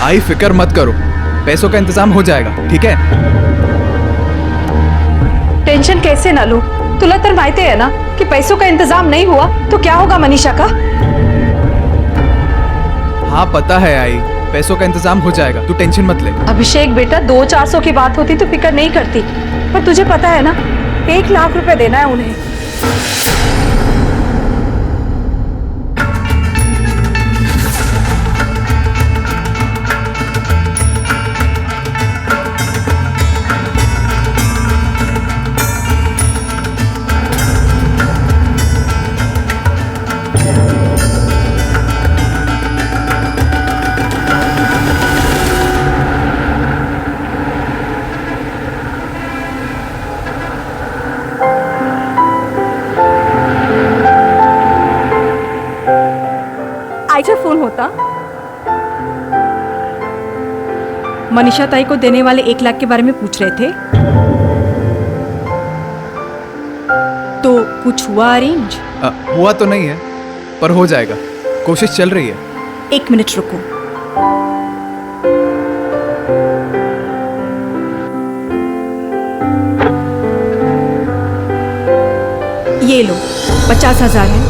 आई फिक्र मत करो, पैसों का इंतजाम हो जाएगा, ठीक है? टेंशन कैसे ना लूं? तुला तर माहिती है ना कि पैसों का इंतजाम नहीं हुआ तो क्या होगा मनीषा का? हाँ पता है आई, पैसों का इंतजाम हो जाएगा, तू टेंशन मत ले। अभिषेक बेटा, 200-400 की बात होती तो फिक्र नहीं करती, पर तुझे पता है ना 1 लाख रुपए देना है उन्हें। आईचा फोन होता। मनीषा ताई को देने वाले 1 लाख के बारे में पूछ रहे थे, तो कुछ हुआ अरेंज? हुआ तो नहीं है, पर हो जाएगा, कोशिश चल रही है। 1 मिनट रुको। ये लो 50,000 है,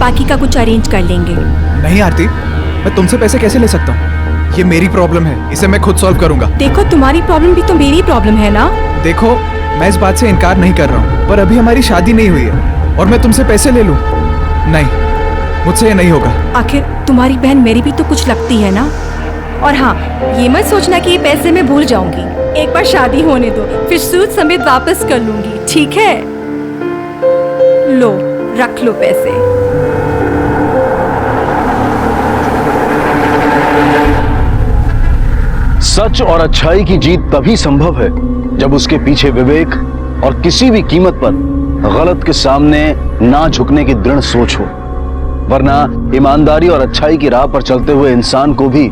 बाकी का कुछ अरेंज कर लेंगे। नहीं आरती, मैं तुमसे पैसे कैसे ले सकता हूँ? ये मेरी प्रॉब्लम है, इसे मैं खुद सॉल्व करूंगा। देखो, तुम्हारी प्रॉब्लम भी तो मेरी प्रॉब्लम है ना। देखो, मैं इस बात से इनकार नहीं कर रहा हूँ, पर अभी हमारी शादी नहीं हुई है और मैं तुमसे पैसे ले लूँ? नहीं, मुझसे ये नहीं होगा। आखिर तुम्हारी बहन मेरी भी तो कुछ लगती है ना। और हाँ, ये मत सोचना कि ये पैसे मैं भूल जाऊंगी। एक बार शादी होने दो, फिर सूद समेत वापस कर लूंगी, ठीक है? लो, रख लो पैसे। सच और अच्छाई की जीत तभी संभव है जब उसके पीछे विवेक और किसी भी कीमत पर गलत के सामने ना झुकने की दृढ़ सोच हो, वरना ईमानदारी और अच्छाई की राह पर चलते हुए इंसान को भी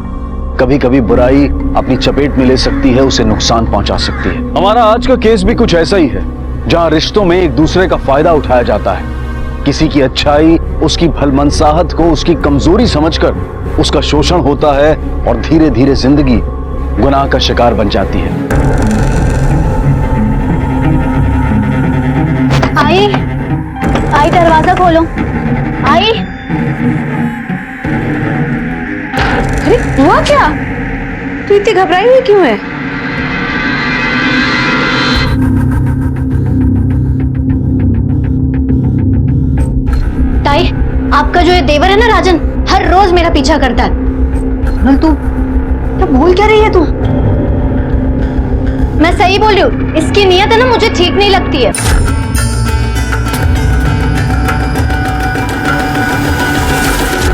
कभी कभी बुराई अपनी चपेट में ले सकती है, उसे नुकसान पहुंचा सकती है। हमारा आज का केस भी कुछ ऐसा ही है, जहां रिश्तों में एक दूसरे का फायदा उठाया जाता है। किसी की अच्छाई, उसकी भलमनसाहत को उसकी कमजोरी समझकर उसका शोषण होता है और धीरे धीरे जिंदगी गुनाह का शिकार बन जाती है। आई, आई दरवाजा खोलो। आई, अरे हुआ क्या? तू इतनी घबराई हुई क्यों है? ताई, आपका जो ये देवर है ना राजन, हर रोज मेरा पीछा करता है। नल, तू क्या बोल क्या रही है तू? मैं सही बोल रही हूँ, इसकी नीयत है ना मुझे ठीक नहीं लगती है।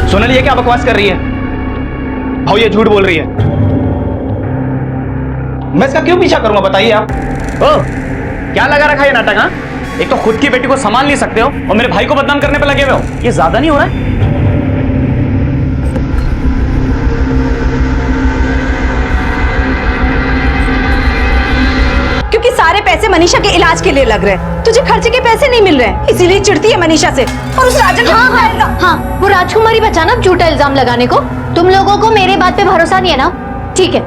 सोनल, ये क्या बकवास कर रही है? भाऊ ये झूठ बोल रही है। मैं इसका क्यों पीछा करूंगा, बताइए आप। ओ, क्या लगा रखा है नाटक? हाँ, एक तो खुद की बेटी को संभाल नहीं सकते हो और मेरे भाई को बदनाम करने पे लगे हुए हो। ये ज्यादा नहीं हो रहा है? क्योंकि सारे पैसे मनीषा के इलाज के लिए लग रहे हैं, तुझे खर्चे के पैसे नहीं मिल रहे हैं, इसीलिए चिढ़ती है मनीषा से। और उस राजन को हाँ, वो राजकुमारी बचा ना झूठा इल्जाम लगाने को। तुम लोगों को मेरे बात पे भरोसा नहीं है ना? ठीक है,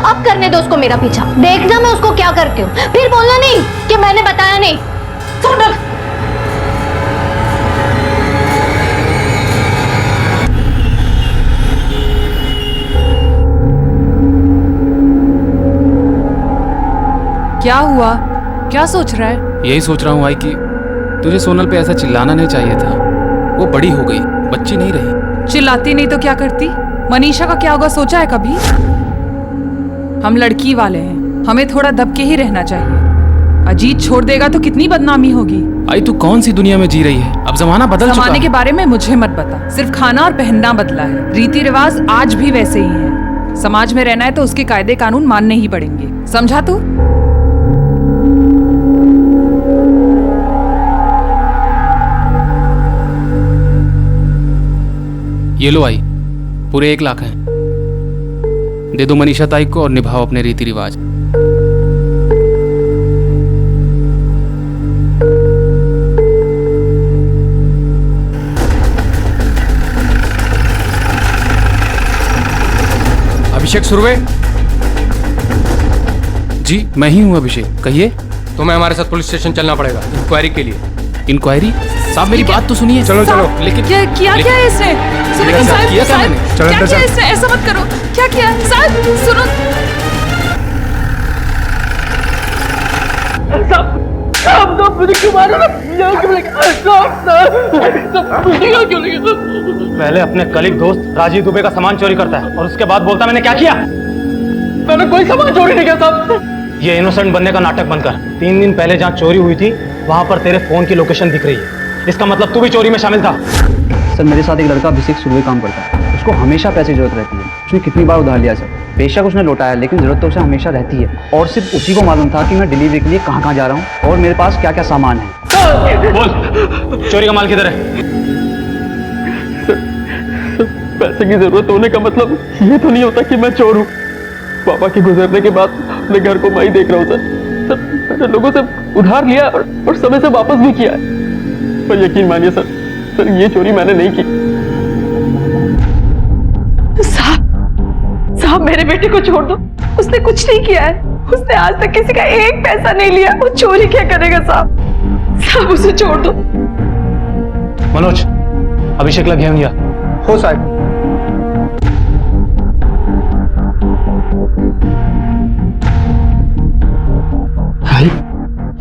अब करने दो उसको मेरा पीछा, देखना मैं उसको क्या करती हूँ। फिर बोलना नहीं कि मैंने बताया नहीं। सोनल, क्या हुआ? क्या सोच रहा है? यही सोच रहा हूँ आई कि तुझे सोनल पे ऐसा चिल्लाना नहीं चाहिए था। वो बड़ी हो गई, बच्ची नहीं रही। चिल्लाती नहीं तो क्या करती? मनीषा का क्या होगा सोचा है कभी? हम लड़की वाले हैं, हमें थोड़ा दब के ही रहना चाहिए। अजीत छोड़ देगा तो कितनी बदनामी होगी। आई तू कौन सी दुनिया में जी रही है? अब जमाना बदल चुका जमाने है। के बारे में मुझे मत बता, सिर्फ खाना और पहनना बदला है, रीति रिवाज आज भी वैसे ही हैं। समाज में रहना है तो उसके कायदे कानून मानने ही पड़ेंगे, समझा तू? ये लो आई, पूरे 1 लाख हैं, दे दो मनीषा ताई को और निभाओ अपने रीति रिवाज। अभिषेक सुरवे। जी मैं ही हूँ अभिषेक, कहिए। तुम्हें हमारे साथ पुलिस स्टेशन चलना पड़ेगा इंक्वायरी के लिए। इंक्वायरी? साहब मेरी बात तो सुनिए। चलो चलो। लेकिन क्या किया क्या है इसने? सुनो क्या साहब, किया क्या साहब, मैंने? चलो क्या अंदर किया चल। इसने? ऐसा मत करो। क्या किया साहब? सुनो पहले अपने कलीग दोस्त राजीव दुबे का सामान चोरी करता है और उसके बाद बोलता मैंने क्या किया। मैंने कोई सामान चोरी नहीं किया साहब। ये इनोसेंट बनने का नाटक बनकर 3 दिन पहले जहाँ चोरी हुई थी वहां पर तेरे फोन की लोकेशन दिख रही है। इसका मतलब तू भी चोरी में शामिल था। सर मेरे साथ एक लड़का अभिषेक सुरवे काम करता है। उसको हमेशा पैसे की जरूरत रहती है। उसने कितनी बार उधार लिया सर। बेशक उसने लौटाया लेकिन जरूरत तो उसे हमेशा रहती है। और सिर्फ उसी को मालूम था कि मैं डिलीवरी के लिए कहाँ कहाँ जा रहा हूँ और मेरे पास क्या क्या सामान है। बोल चोरी का माल किधर है? पैसे की जरूरत होने का मतलब ये तो नहीं होता कि मैं चोर हूँ। पापा के गुजरने के बाद अपने घर को मैं ही देख रहा हूँ सर। मैंने लोगों से उधार लिया और समय से वापस भी किया है। पर यकीन मानिए सर ये चोरी मैंने नहीं की। साहब मेरे बेटे को छोड़ दो। उसने कुछ नहीं किया है। उसने आज तक किसी का एक पैसा नहीं लिया। वो चोरी क्या करेगा साहब? साहब उसे छोड़ दो। मनोज अभिषेक लग गया हो साहब।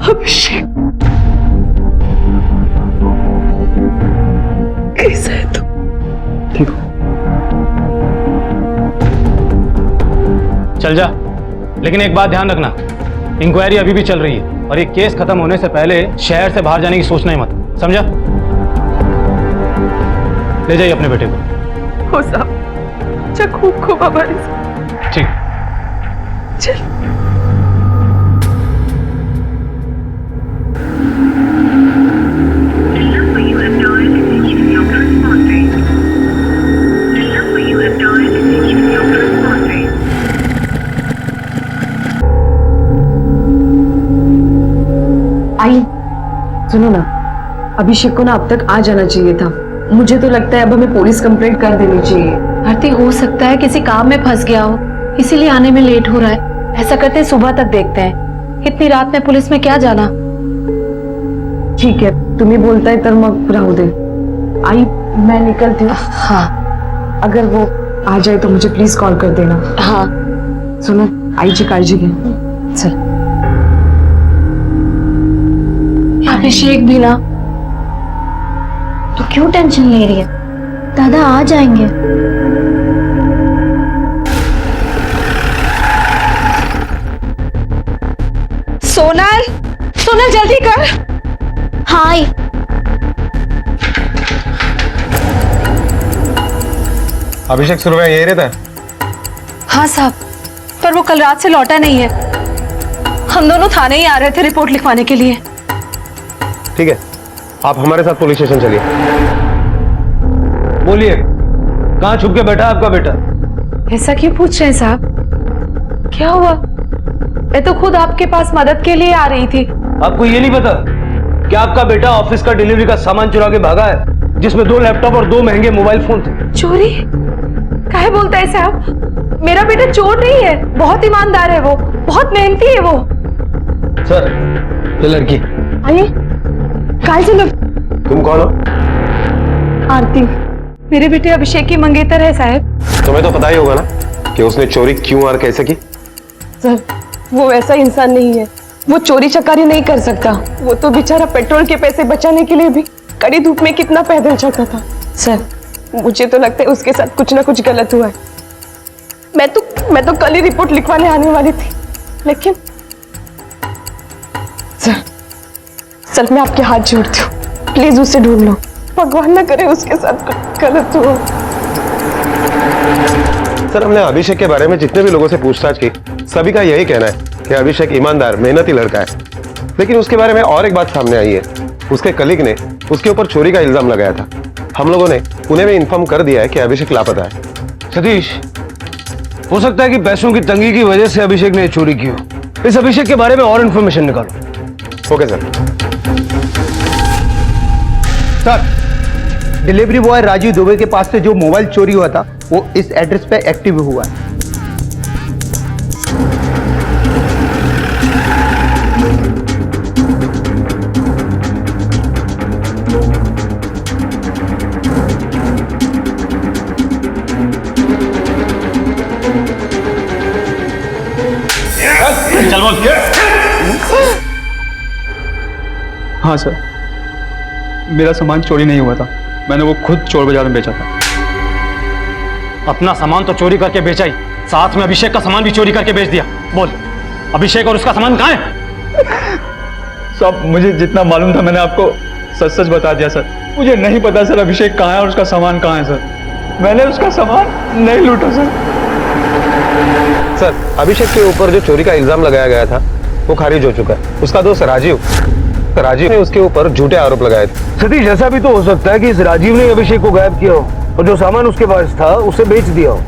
अभिषेक कैसा है तू? ठीक हो? चल जा, लेकिन एक बात ध्यान रखना, इंक्वायरी अभी भी चल रही है और ये केस खत्म होने से पहले शहर से बाहर जाने की सोचना ही मत, समझा? ले जाइए अपने बेटे को। हो साहब, अच्छा खूब खूब हमारे साथ। ठीक। चल। आई सुनो ना, अभिषेक को ना अब तक आ जाना चाहिए था। मुझे तो लगता है अब हमें पुलिस कंप्लेंट कर देनी चाहिए। आरती हो सकता है किसी काम में फंस गया हो, इसीलिए आने में लेट हो रहा है। ऐसा करते हैं सुबह तक देखते हैं। इतनी रात में पुलिस में क्या जाना। ठीक है, तुम्ही बोलताय तर मग राहू दे। आई मैं निकलती हूँ। हाँ अगर वो आ जाए तो मुझे प्लीज कॉल कर देना। हाँ सुनो, आईची काळजी घे। चल। अभिषेक भी ना, तो क्यों टेंशन ले रही है? दादा आ जाएंगे। सोनल, सोनल जल्दी कर। हाय अभिषेक सुरवे यही रहता है? हाँ साहब, पर वो कल रात से लौटा नहीं है। हम दोनों थाने ही आ रहे थे रिपोर्ट लिखवाने के लिए। ठीक है, आप हमारे साथ पुलिस स्टेशन चलिए। बोलिए, कहाँ छुप के बैठा आपका बेटा? ऐसा क्यों पूछ रहे हैं साहब? क्या हुआ? मैं तो खुद आपके पास मदद के लिए आ रही थी। आपको ये नहीं पता कि आपका बेटा ऑफिस का डिलीवरी का सामान चुरा के भागा है, जिसमें 2 लैपटॉप और 2 महंगे मोबाइल फोन थे। चोरी? काहे बोलता है साहब? मेरा बेटा चोर नहीं है, बहुत ईमानदार है वो, बहुत मेहनती है वो। सर, ये लड़की आई काय झालं? तुम कौन हो? आरती। मेरे बेटे अभिषेक की मंगेतर है साहब। तुम्हें तो पता ही होगा ना कि उसने चोरी क्यों और कैसे की। सर वो ऐसा इंसान नहीं है। वो चोरी चकारी नहीं कर सकता। वो तो बेचारा पेट्रोल के पैसे बचाने के लिए भी कड़ी धूप में कितना पैदल चलता था। सर मुझे तो लगता है उसके साथ कुछ ना कुछ गलत हुआ है। मैं तो कल ही रिपोर्ट लिखवाने आने वाली थी, लेकिन सर मैं आपके हाथ जोड़ती हूँ, प्लीज उसे ढूंढ लो। भगवान ना करे उसके साथ कुछ गलत हुआ। सर हमने अभिषेक के बारे में जितने भी लोगों से पूछताछ की, सभी का यही कहना है कि अभिषेक ईमानदार मेहनती लड़का है। लेकिन उसके बारे में और एक बात सामने आई है। उसके कलीग ने उसके ऊपर चोरी का इल्जाम लगाया था। हम लोगों ने पुणे में इन्फॉर्म कर दिया है कि अभिषेक लापता है। सतीश, हो सकता है कि पैसों की तंगी की वजह से अभिषेक ने चोरी की हो। इस अभिषेक के बारे में और इन्फॉर्मेशन निकालो। Okay sir. Sir, delivery boy Rajiv Dubey के पास से जो मोबाइल चोरी हुआ था वो इस एड्रेस पे एक्टिव हुआ है। बोल। हाँ सर, मेरा सामान चोरी नहीं हुआ था, मैंने वो खुद चोर बाजार में बेचा था। अपना सामान तो चोरी करके बेचा ही, साथ में अभिषेक का सामान भी चोरी करके बेच दिया। बोल, अभिषेक और उसका सामान कहाँ है? सब मुझे जितना मालूम था मैंने आपको सच सच बता दिया सर। मुझे नहीं पता सर अभिषेक कहाँ है और उसका सामान कहाँ है सर। मैंने उसका सामान नहीं लूटा सर। सर, अभिषेक के ऊपर जो चोरी का इल्जाम लगाया गया था वो खारिज हो चुका है। उसका दोस्त राजीव ने उसके ऊपर झूठे आरोप लगाए थे। सतीश, ऐसा भी तो हो सकता है कि इस राजीव ने अभिषेक को गायब किया हो और जो सामान उसके पास था उसे बेच दिया हो।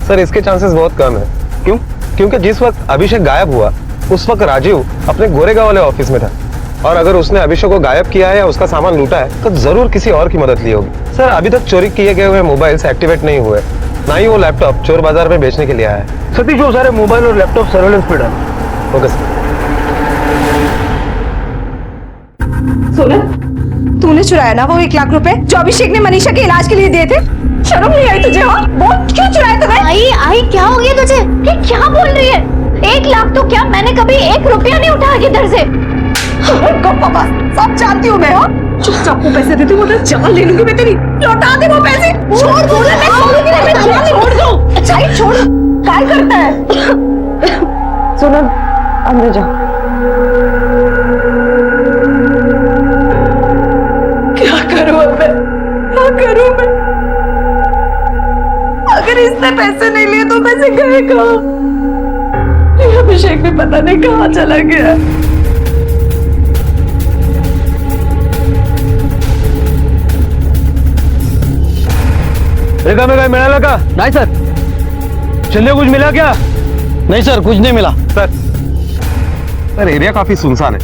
सर, इसके चांसेस बहुत कम है। क्यों? क्योंकि जिस वक्त अभिषेक गायब हुआ उस वक्त राजीव अपने गोरेगांव वाले ऑफिस में था, और अगर उसने अभिषेक को गायब किया है या उसका सामान लूटा है तो जरूर किसी और की मदद ली होगी। सर, अभी तक चोरी किए गए हुए मोबाइल्स एक्टिवेट नहीं हुए, ना ही वो लैपटॉप चोर बाजार में बेचने के लिए आया है। सतीश, वो सारे मोबाइल और लैपटॉप सर्वेलेंस पे डाल। Okay sir. सोनल, तूने चुराया ना वो 1 लाख रुपए जो अभिषेक ने मनीषा के इलाज के लिए दिए थे? शर्म नहीं आई तुझे? हाँ, बहुत क्यों चुराया तूने? आई क्या हो गया तुझे? ये क्या बोल रही है? 1 लाख तो क्या, मैंने कभी 1 रुपया नहीं उठाया इधर से। पापा, सब जानती हूँ मैं। हाँ, चुपचाप वो पैसे देती हूँ, मैं जान ले लूंगी मैं तेरी। लौटा दे वो पैसे। छोड़ दो ना, मैं छोड़ूंगी नहीं, मैं जान छोड़ दो। अच्छा ही छोड़, क्या करता है? सोनल, अंदर जा। क्या करूँ अब मैं? क्या करूँ मैं? अगर इसने पैसे नहीं लिए तो पैसे गए कहाँ? ये अभिषेक भी पता नहीं कहाँ चला गया। रेखा में कहीं मिला लगा? नहीं सर। चंदे कुछ मिला क्या? नहीं सर, कुछ नहीं मिला। सर, एरिया काफी सुनसान है।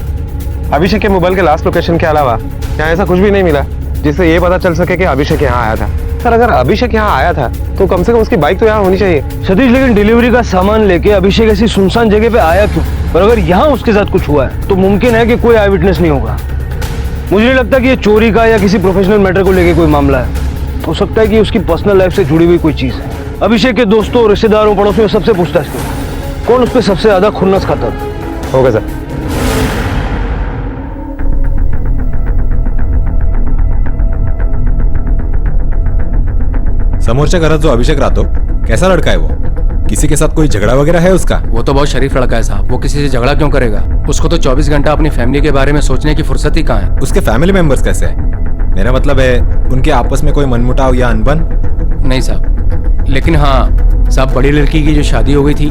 अभिषेक के मोबाइल के लास्ट लोकेशन के अलावा यहाँ ऐसा कुछ भी नहीं मिला जिससे ये पता चल सके कि अभिषेक यहाँ आया था। सर, अगर अभिषेक यहाँ आया था तो कम से कम उसकी बाइक तो यहाँ होनी चाहिए। सतीश, लेकिन डिलीवरी का सामान लेके अभिषेक ऐसी सुनसान जगह पे आया क्यों? और अगर यहाँ उसके साथ कुछ हुआ है तो मुमकिन है कि कोई आई विटनेस नहीं होगा। मुझे नहीं लगता कि ये चोरी का या किसी प्रोफेशनल मैटर को लेके कोई मामला है। हो सकता है कि उसकी पर्सनल लाइफ से जुड़ी हुई कोई चीज है। अभिषेक के दोस्तों, रिश्तेदारों, पड़ोसियों सबसे पूछताछ करो कौन उस पर सबसे ज्यादा खुन्नस खाता होगा सर। समोरच्या घरात जो अभिषेक राहतो कैसा लड़का है वो? किसी के साथ कोई झगड़ा वगैरह है उसका? वो तो बहुत शरीफ लड़का है साहब, वो किसी से झगड़ा क्यों करेगा? उसको तो 24 घंटा अपनी फैमिली के बारे में सोचने की फुर्सत ही कहाँ है। उसके फैमिली मेंबर्स कैसे हैं? मेरा मतलब है उनके आपस में कोई मनमुटाव या अनबन? नहीं साहब, लेकिन हाँ साहब, बड़ी लड़की की जो शादी हो गई थी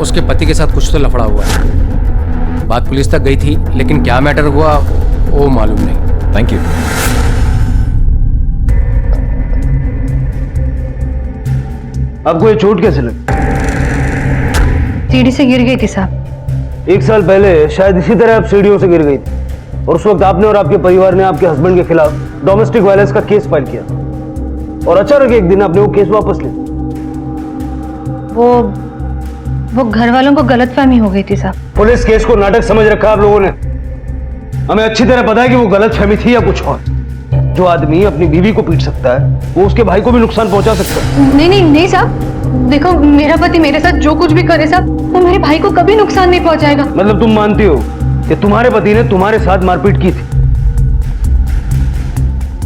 उसके पति के साथ कुछ तो लफड़ा हुआ है। बात पुलिस तक गई थी, लेकिन क्या मैटर हुआ वो मालूम नहीं। Thank you. आपको ये चोट कैसे लगी? सीढ़ी से गिर गई थी साहब। 1 साल पहले शायद इसी तरह आप सीढ़ियों से गिर गई थी और उस वक्त आपने और आपके परिवार ने आपके हस्बैंड के खिलाफ डोमेस्टिक वायलेंस का केस फाइल किया और अचानक एक दिन आपने वो केस वापस लिया। वो घर वालों को गलतफहमी हो गई थी साहब। पुलिस केस को नाटक समझ रखा आप लोगों ने। हमें अच्छी तरह पता है कि वो गलतफहमी थी या कुछ और। जो आदमी अपनी बीवी को पीट सकता है वो उसके भाई को भी नुकसान पहुंचा सकता है। नहीं साहब, देखो मेरा पति मेरे साथ जो कुछ भी करे साहब, वो मेरे भाई को कभी नुकसान नहीं पहुंचाएगा। मतलब तुम मानती हो कि तुम्हारे पति ने तुम्हारे साथ मारपीट की थी?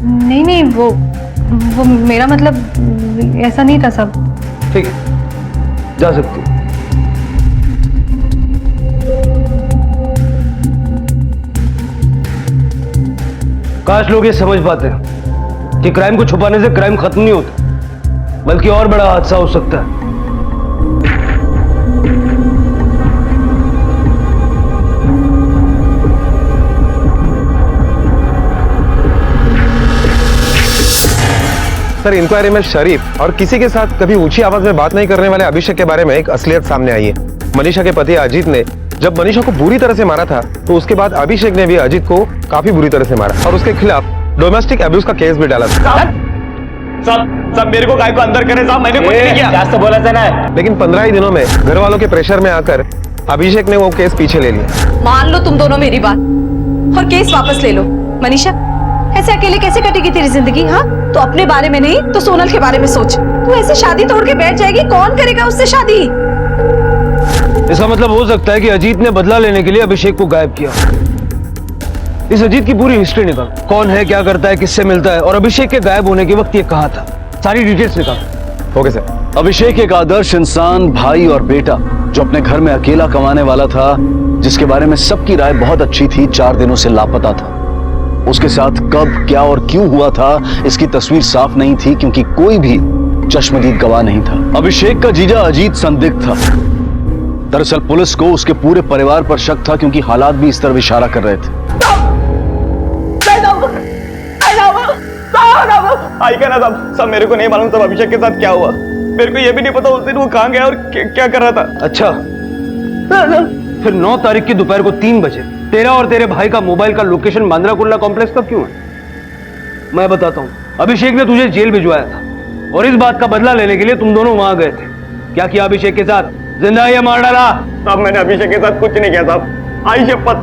नहीं, वो मेरा मतलब ऐसा नहीं था साहब। ठीक है, जा सकती हो। काश लोग ये समझ पाते हैं कि क्राइम को छुपाने से क्राइम खत्म नहीं होता, बल्कि और बड़ा हादसा हो सकता है। सर, इंक्वायरी में शरीफ और किसी के साथ कभी ऊंची आवाज में बात नहीं करने वाले अभिषेक के बारे में एक असलियत सामने आई है। मनीषा के पति अजीत ने जब मनीषा को बुरी तरह से मारा था तो उसके बाद अभिषेक ने भी अजीत को काफी बुरी तरह से मारा और उसके खिलाफ डोमेस्टिक अब्यूज का केस भी डाला था। सब मेरे को काय को अंदर करे साहब, मैंने कुछ नहीं किया। तो बोला था ना। लेकिन 15 ही दिनों में घर वालों के प्रेशर में आकर अभिषेक ने वो केस पीछे ले लिया। मान लो तुम दोनों मेरी बात और केस वापस ले लो। मनीषा, ऐसे अकेले कैसे कटेगी तेरी जिंदगी? हाँ, तो अपने बारे में नहीं तो सोनल के बारे में सोच। तू ऐसे शादी तोड़ के बैठ जाएगी, कौन करेगा उससे शादी? इसका मतलब हो सकता है कि अजीत ने बदला लेने के लिए अभिषेक को गायब किया। इस अजीत की पूरी हिस्ट्री निकाल, कौन है, क्या करता है, किससे मिलता है और अभिषेक के गायब होने के वक्त ये कहाँ था, सारी डिटेल्स निकाल। Okay sir. अभिषेक एक आदर्श इंसान, भाई और बेटा जो अपने घर में अकेला कमाने वाला था, जिसके बारे में सबकी राय बहुत अच्छी थी, 4 दिनों से लापता था। उसके साथ कब, क्या और क्यों हुआ था इसकी तस्वीर साफ नहीं थी, क्योंकि कोई भी चश्मदीद गवाह नहीं था। अभिषेक का जीजा अजीत संदिग्ध था। दरअसल पुलिस को उसके पूरे परिवार पर शक था, क्योंकि हालात भी इस तरफ इशारा कर रहे थे। आई कहना सब मेरे को नहीं मालूम सब अभिषेक के साथ क्या हुआ। मेरे को ये भी नहीं पता उस दिन वो कहाँ गया और क्या कर रहा था। अच्छा, फिर 9 तारीख की दोपहर को 3 बजे तेरा और तेरे भाई का मोबाइल का लोकेशन बांद्रा कुर्ला कॉम्प्लेक्स का क्यों है? मैं बताता हूँ। अभिषेक ने तुझे जेल भिजवाया था और इस बात का बदला लेने के लिए तुम दोनों वहां गए थे। क्या किया अभिषेक के साथ? जिंदा या मार डाला? साहब मैंने अभिषेक के साथ कुछ नहीं किया साहब, आई शपथ।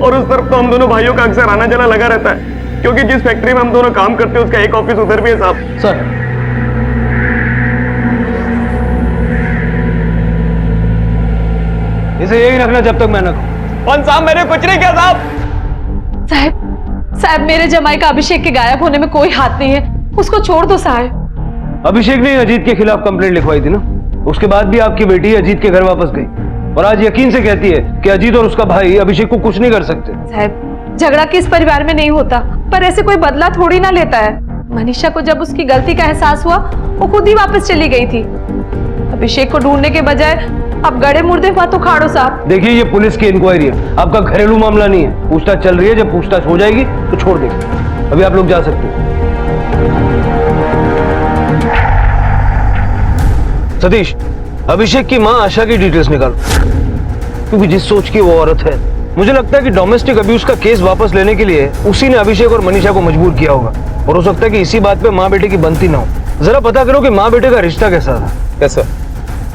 और उस तरफ तो हम दोनों भाइयों का अक्सर आना जाना लगा रहता है, क्योंकि जिस फैक्ट्री में हम दोनों काम करते हैं उसका एक ऑफिस उधर भी है साहब। सर, इसे यही रखना जब तक मैं न कहूं। कौन साहब, मैंने कुछ नहीं किया साहब। साहब मेरे जमाई का अभिषेक के गायब होने में कोई हाथ नहीं है, उसको छोड़ दो साहब। अभिषेक ने अजीत के खिलाफ कंप्लेंट लिखवाई थी ना, उसके बाद भी आपकी बेटी अजीत के घर वापस गई और आज यकीन से कहती है कि अजीत और उसका भाई अभिषेक को कुछ नहीं कर सकते। साहब झगड़ा किस परिवार में नहीं होता, पर ऐसे कोई बदला थोड़ी ना लेता है। मनीषा को जब उसकी गलती का एहसास हुआ वो खुद ही वापस चली गई थी। अभिषेक को ढूंढने के बजाय अब गड़े मुर्दे मत उखाड़ो साहब। देखिए ये पुलिस की इंक्वायरी है, आपका घरेलू मामला नहीं है। पूछताछ चल रही है, जब पूछताछ हो जाएगी तो छोड़ देंगे। अभी आप लोग जा सकते हैं। सतीश, अभिषेक की मां आशा की डिटेल्स निकाल, क्योंकि जिस सोच की वो औरत है, मुझे लगता है कि डोमेस्टिक अब्यूज का केस वापस लेने के लिए उसी ने अभिषेक और मनीषा को मजबूर किया होगा और हो सकता है कि इसी बात पे माँ बेटे की बनती ना हो। जरा पता करो कि माँ बेटे का रिश्ता कैसा था। Yes sir.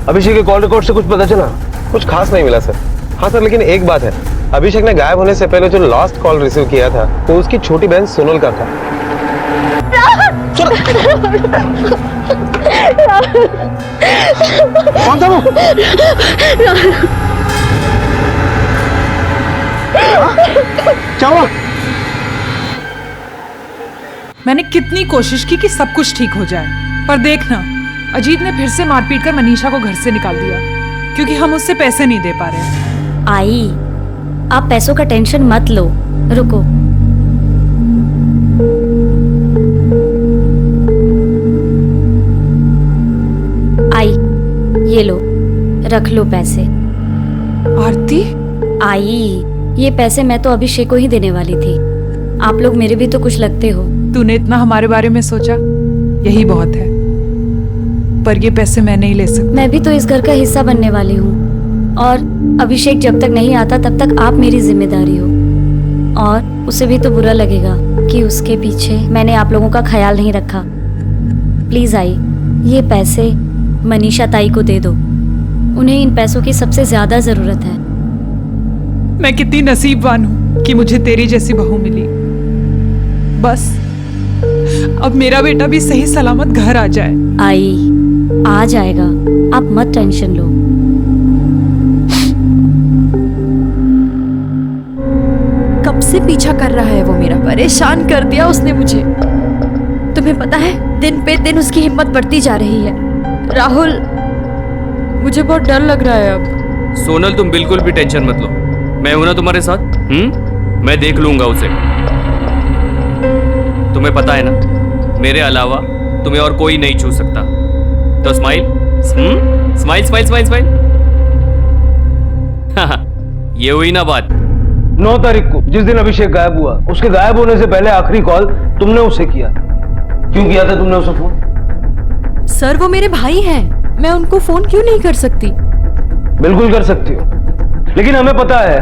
अभिषेक के कॉल रिकॉर्ड से कुछ पता चला? कुछ खास नहीं मिला सर। हाँ सर, लेकिन एक बात है, अभिषेक ने गायब होने से पहले जो लास्ट कॉल रिसीव किया था वो उसकी छोटी बहन सोनल का था। कौन था वो? क्या हुआ? मैंने कितनी कोशिश की कि सब कुछ ठीक हो जाए, पर देखना अजीत ने फिर से मारपीट कर मनीषा को घर से निकाल दिया, क्योंकि हम उससे पैसे नहीं दे पा रहे। आई, आप पैसों का टेंशन मत लो, रुको। आई, ये लो, रख लो पैसे। आरती? आई, ये पैसे मैं तो अभिषेक को ही देने वाली थी। आप लोग मेरे भी तो कुछ लगते हो। तूने इतना हमारे बारे में सोचा, यही बहुत है। पर ये पैसे मैं नहीं ले सकती। मैं भी तो इस घर का हिस्सा बनने वाली हूँ और अभिषेक जब तक नहीं आता तब तक आप मेरी जिम्मेदारी हो। और उसे भी तो बुरा लगेगा कि उसके पीछे मैंने आप लोगों का ख्याल नहीं रखा। प्लीज आई, ये पैसे मनीषा ताई को दे दो, उन्हें इन पैसों की सबसे ज्यादा जरूरत है। मैं कितनी नसीबवान हूँ कि मुझे तेरी जैसी बहू मिली। बस अब मेरा बेटा भी सही सलामत घर आ जाए। आई, आ जाएगा, आप मत टेंशन लो। कब से पीछा कर रहा है वो मेरा, परेशान कर दिया उसने मुझे। तुम्हें पता है दिन पे दिन उसकी हिम्मत बढ़ती जा रही है। राहुल, मुझे बहुत डर लग रहा है अब। सोनल तुम बिल्कुल भी टेंशन मत लो, मैं हूं ना तुम्हारे साथ। मैं देख लूंगा उसे। तुम्हें पता है ना, मेरे अलावा तुम्हें और कोई नहीं छू सकता। तो smile smile smile smile smile. ये हुई ना बात। 9 तारीख को जिस दिन अभिषेक गायब हुआ, उसके गायब होने से पहले आखिरी कॉल तुमने उसे किया। क्यों किया था तुमने उसे फोन? सर वो मेरे भाई हैं, मैं उनको फोन क्यों नहीं कर सकती? बिल्कुल कर सकती हो, लेकिन हमें पता है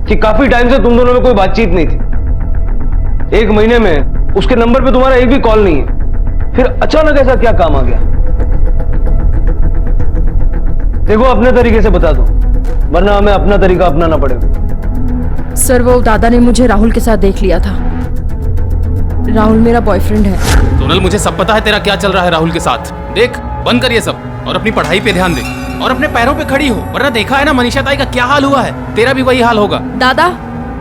कि काफी टाइम से तुम दोनों में कोई बातचीत नहीं थी। 1 महीने में उसके नंबर पे तुम्हारा एक भी कॉल नहीं है, फिर अचानक ऐसा क्या काम आ गया? देखो अपने तरीके से बता दो, वरना हमें अपना तरीका अपनाना पड़ेगा। सर वो दादा ने मुझे राहुल के साथ देख लिया था। राहुल मेरा बॉयफ्रेंड है। सोनल मुझे सब पता है तेरा क्या चल रहा है राहुल के साथ। देख बंद कर ये सब और अपनी पढ़ाई पे ध्यान दे। और अपने पैरों पे खड़ी हो, वरना देखा है ना मनीषा ताई का क्या हाल हुआ है, तेरा भी वही हाल होगा। दादा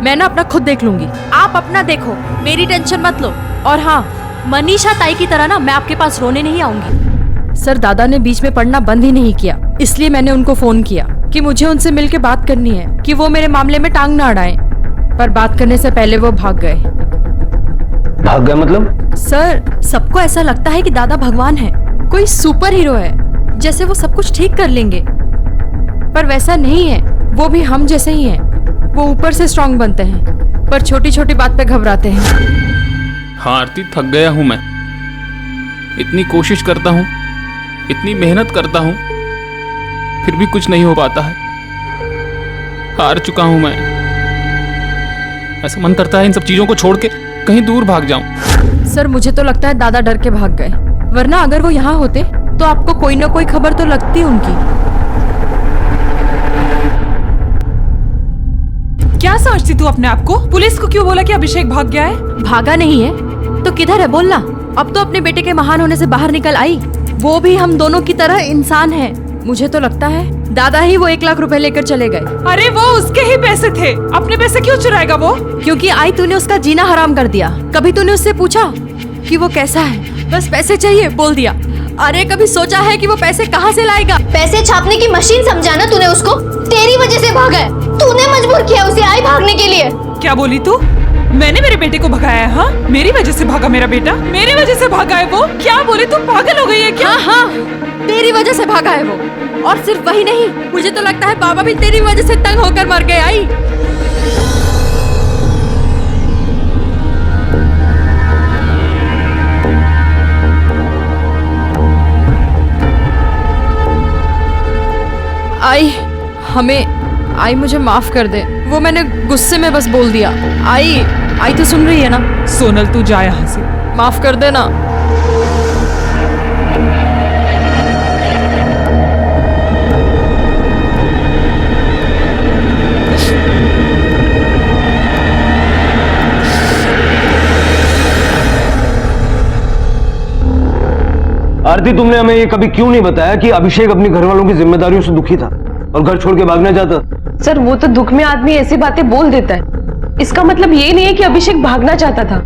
मैं ना अपना खुद देख लूंगी, आप अपना देखो, मेरी टेंशन मत लो। और हाँ, मनीषा ताई की तरह ना मैं आपके पास रोने नहीं आऊंगी। सर दादा ने बीच में पढ़ना बंद ही नहीं किया, इसलिए मैंने उनको फोन किया कि मुझे उनसे मिलके बात करनी है कि वो मेरे मामले में टांग ना अड़ाएं। पर बात करने से पहले वो भाग गए। भाग गए मतलब? सर सबको ऐसा लगता है कि दादा भगवान है, कोई सुपर हीरो है, जैसे वो सब कुछ ठीक कर लेंगे, पर वैसा नहीं है। वो भी हम जैसे ही हैं। वो ऊपर से स्ट्रांग बनते हैं पर छोटी छोटी बात पे घबराते हैं। हाँ आरती, थक गया हूँ मैं। इतनी कोशिश करता हूँ, इतनी मेहनत करता हूँ, फिर भी कुछ नहीं हो पाता है। हार चुका हूँ मैं। ऐसा मन करता है इन सब चीजों को छोड़ के कहीं दूर भाग जाऊं। सर मुझे तो लगता है दादा डर के भाग गए, वरना अगर वो यहाँ होते तो आपको कोई ना कोई खबर तो लगती उनकी। क्या समझती तू अपने आप को? पुलिस को क्यों बोला कि अभिषेक भाग गया है? भागा नहीं है तो किधर है बोलना। अब तो अपने बेटे के महान होने से बाहर निकल आई। वो भी हम दोनों की तरह इंसान है। मुझे तो लगता है दादा ही वो 1 लाख रुपए लेकर चले गए। अरे वो उसके ही पैसे थे, अपने पैसे क्यों चुराएगा वो? क्योंकि आई तूने उसका जीना हराम कर दिया। कभी तूने उससे पूछा कि वो कैसा है? बस पैसे चाहिए बोल दिया। अरे कभी सोचा है कि वो पैसे कहाँ से लाएगा? पैसे छापने की मशीन समझा ना तूने उसको। तेरी वजह से भागा है, तूने मजबूर किया उसे आई भागने के लिए। क्या बोली तू? मैंने मेरे बेटे को भगाया है? हाँ, मेरी वजह से भागा मेरा बेटा, मेरी वजह से भागा है वो। क्या बोली तू? पागल हो गई है क्या? हाँ हाँ, तेरी वजह से भागा है वो। और सिर्फ वही नहीं, मुझे तो लगता है बाबा भी तेरी वजह से तंग होकर मर गए। आई आई मुझे माफ कर दे, वो मैंने गुस्से में बस बोल दिया। आई तो सुन रही है ना? सोनल तू जा यहाँ से, माफ कर देना। आरती, तुमने हमें ये कभी क्यों नहीं बताया कि अभिषेक अपनी घर वालों की जिम्मेदारियों से दुखी था और घर छोड़ के भागना चाहता? सर वो तो दुख में आदमी ऐसी बातें बोल देता है, इसका मतलब ये नहीं है कि अभिषेक भागना चाहता था।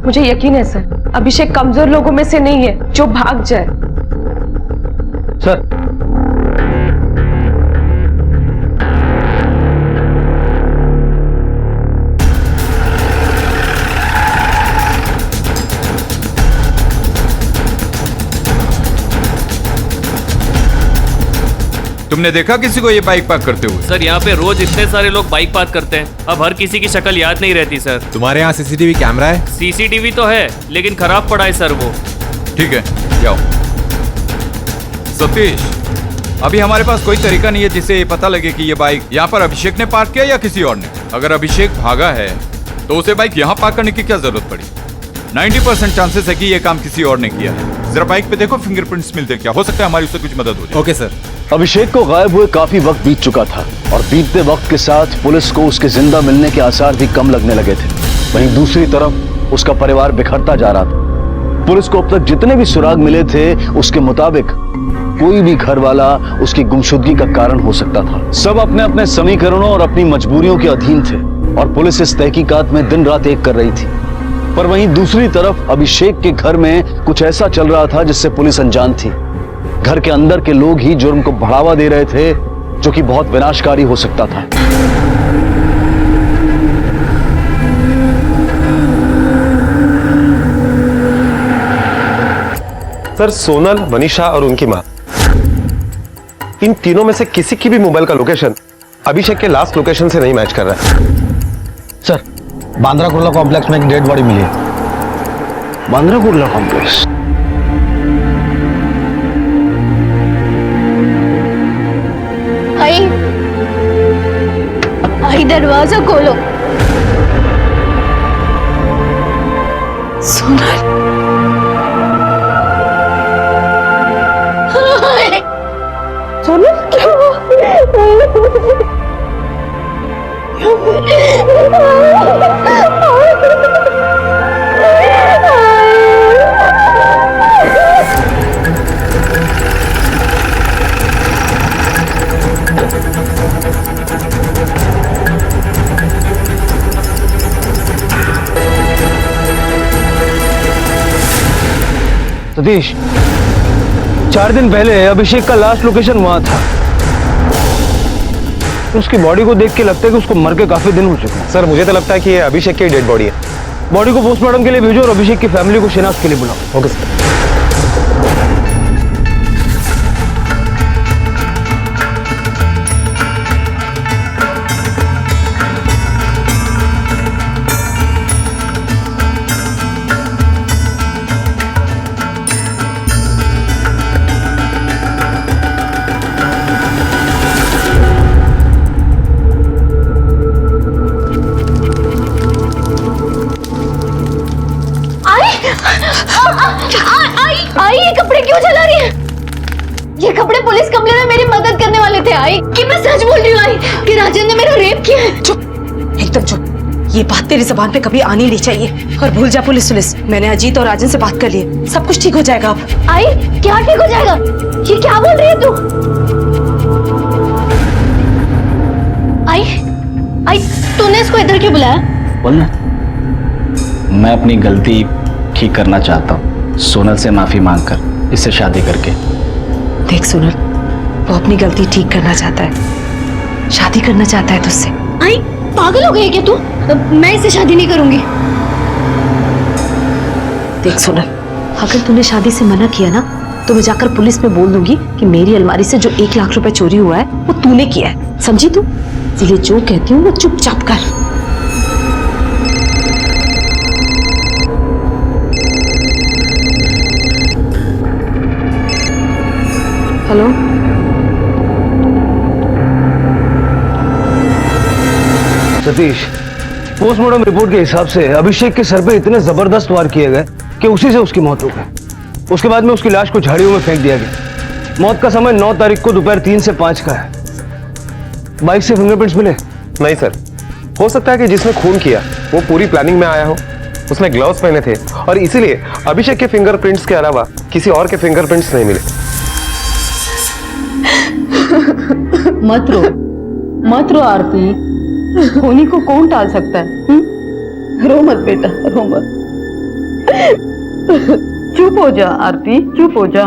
मुझे यकीन है सर, अभिषेक कमजोर लोगों में से नहीं है जो भाग जाए। सर तुमने देखा किसी को ये बाइक पार्क करते हुए? सर यहाँ पे रोज इतने सारे लोग बाइक पार्क करते हैं, अब हर किसी की शक्ल याद नहीं रहती सर। तुम्हारे यहाँ सीसीटीवी कैमरा है? सीसीटीवी तो है लेकिन खराब पड़ा है सर वो। ठीक है, जाओ। सतीश, अभी हमारे पास कोई तरीका नहीं है जिससे ये पता लगे कि ये बाइक यहाँ पर अभिषेक ने पार्क किया या किसी और ने। अगर अभिषेक भागा है तो उसे बाइक यहाँ पार्क करने की क्या जरूरत पड़ी? 90% चांसेस है कि ये काम किसी और ने किया है। जरा बाइक पे देखो फिंगरप्रिंट्स मिलते क्या, हो सकता है हमारी उससे कुछ मदद हो जाए। Okay sir. अभिषेक को गायब हुए काफी वक्त बीत चुका था और बीतते वक्त के साथ पुलिस को उसके जिंदा मिलने के आसार भी कम लगने लगे थे। वहीं दूसरी तरफ उसका परिवार बिखरता जा रहा था। पुलिस को अब तक जितने भी सुराग मिले थे उसके मुताबिक कोई भी घर वाला उसकी गुमशुदगी का कारण हो सकता था। सब अपने अपने समीकरणों और अपनी मजबूरियों के अधीन थे और पुलिस इस तहकीकात में दिन रात एक कर रही थी। पर वहीं दूसरी तरफ अभिषेक के घर में कुछ ऐसा चल रहा था जिससे पुलिस अनजान थी। घर के अंदर के लोग ही जुर्म को बढ़ावा दे रहे थे, जो कि बहुत विनाशकारी हो सकता था। सर, सोनल, मनीषा और उनकी मां, इन तीनों में से किसी की भी मोबाइल का लोकेशन अभिषेक के लास्ट लोकेशन से नहीं मैच कर रहा है। सर, बांद्रा कुर्ला कॉम्प्लेक्स में एक डेड बॉडी मिली है। बांद्रा कुर्ला कॉम्प्लेक्स? आई दरवाजा खोलो। सोनल, सोनल क्या सतीश, 4 दिन पहले अभिषेक का लास्ट लोकेशन वहां था। उसकी बॉडी को देख के लगता है कि उसको मर के काफी दिन हो चुके हैं। सर मुझे तो लगता है कि ये अभिषेक की डेड बॉडी है। बॉडी को पोस्टमार्टम के लिए भेजो और अभिषेक की फैमिली को शिनाख्त के लिए बुलाओ। Okay sir. आई ये कपड़े क्यों जला रही है? ये कपड़े पुलिस कंप्लेन में मेरी मदद करने वाले थे। आई कि मैं सच बोल रही हूँ आई कि राजन ने मेरा रेप किया है। चुप, एकदम चुप। ये बात तेरी जबान पे कभी आनी नहीं चाहिए। और भूल जा पुलिस। मैंने अजीत और राजन से बात कर ली है, सब कुछ ठीक हो जाएगा अब। आई क्या ठीक हो जाएगा? ये क्या बोल रही है तू? आई तूने इसको इधर क्यों बुलाया? बोलना। मैं अपनी गलती ठीक करना चाहता हूँ, सोनल से माफी मांगकर, इससे शादी करके। देख सोनल, वो अपनी गलती ठीक करना चाहता है, शादी करना चाहता है तुझसे। आई पागल हो गई है क्या तू? मैं इससे शादी नहीं करूंगी। देख सोनल, अगर तूने शादी से मना किया ना तो मैं जाकर पुलिस में बोल दूंगी कि मेरी अलमारी से जो 1 लाख रुपए चोरी हुआ है वो तूने किया है, समझी तू? इसलिए जो कहती हूँ वो चुपचाप कर। हेलो, सतीश, पोस्टमार्टम रिपोर्ट के हिसाब से अभिषेक के सर पे इतने जबरदस्त वार किए गए कि उसी से उसकी मौत हो गई। उसके बाद में उसकी लाश को झाड़ियों में फेंक दिया गया। मौत का समय 9 तारीख को दोपहर 3 से 5 का है। बाइक से फिंगरप्रिंट्स मिले? नहीं सर, हो सकता है कि जिसने खून किया वो पूरी प्लानिंग में आया हो, उसने ग्लव्स पहने थे और इसीलिए अभिषेक के फिंगरप्रिंट्स के अलावा किसी और के फिंगरप्रिंट्स नहीं मिले। मत रो आरती, होनी को कौन टाल सकता है? रो मत बेटा, रो मत। चुप हो जा आरती, चुप हो जा।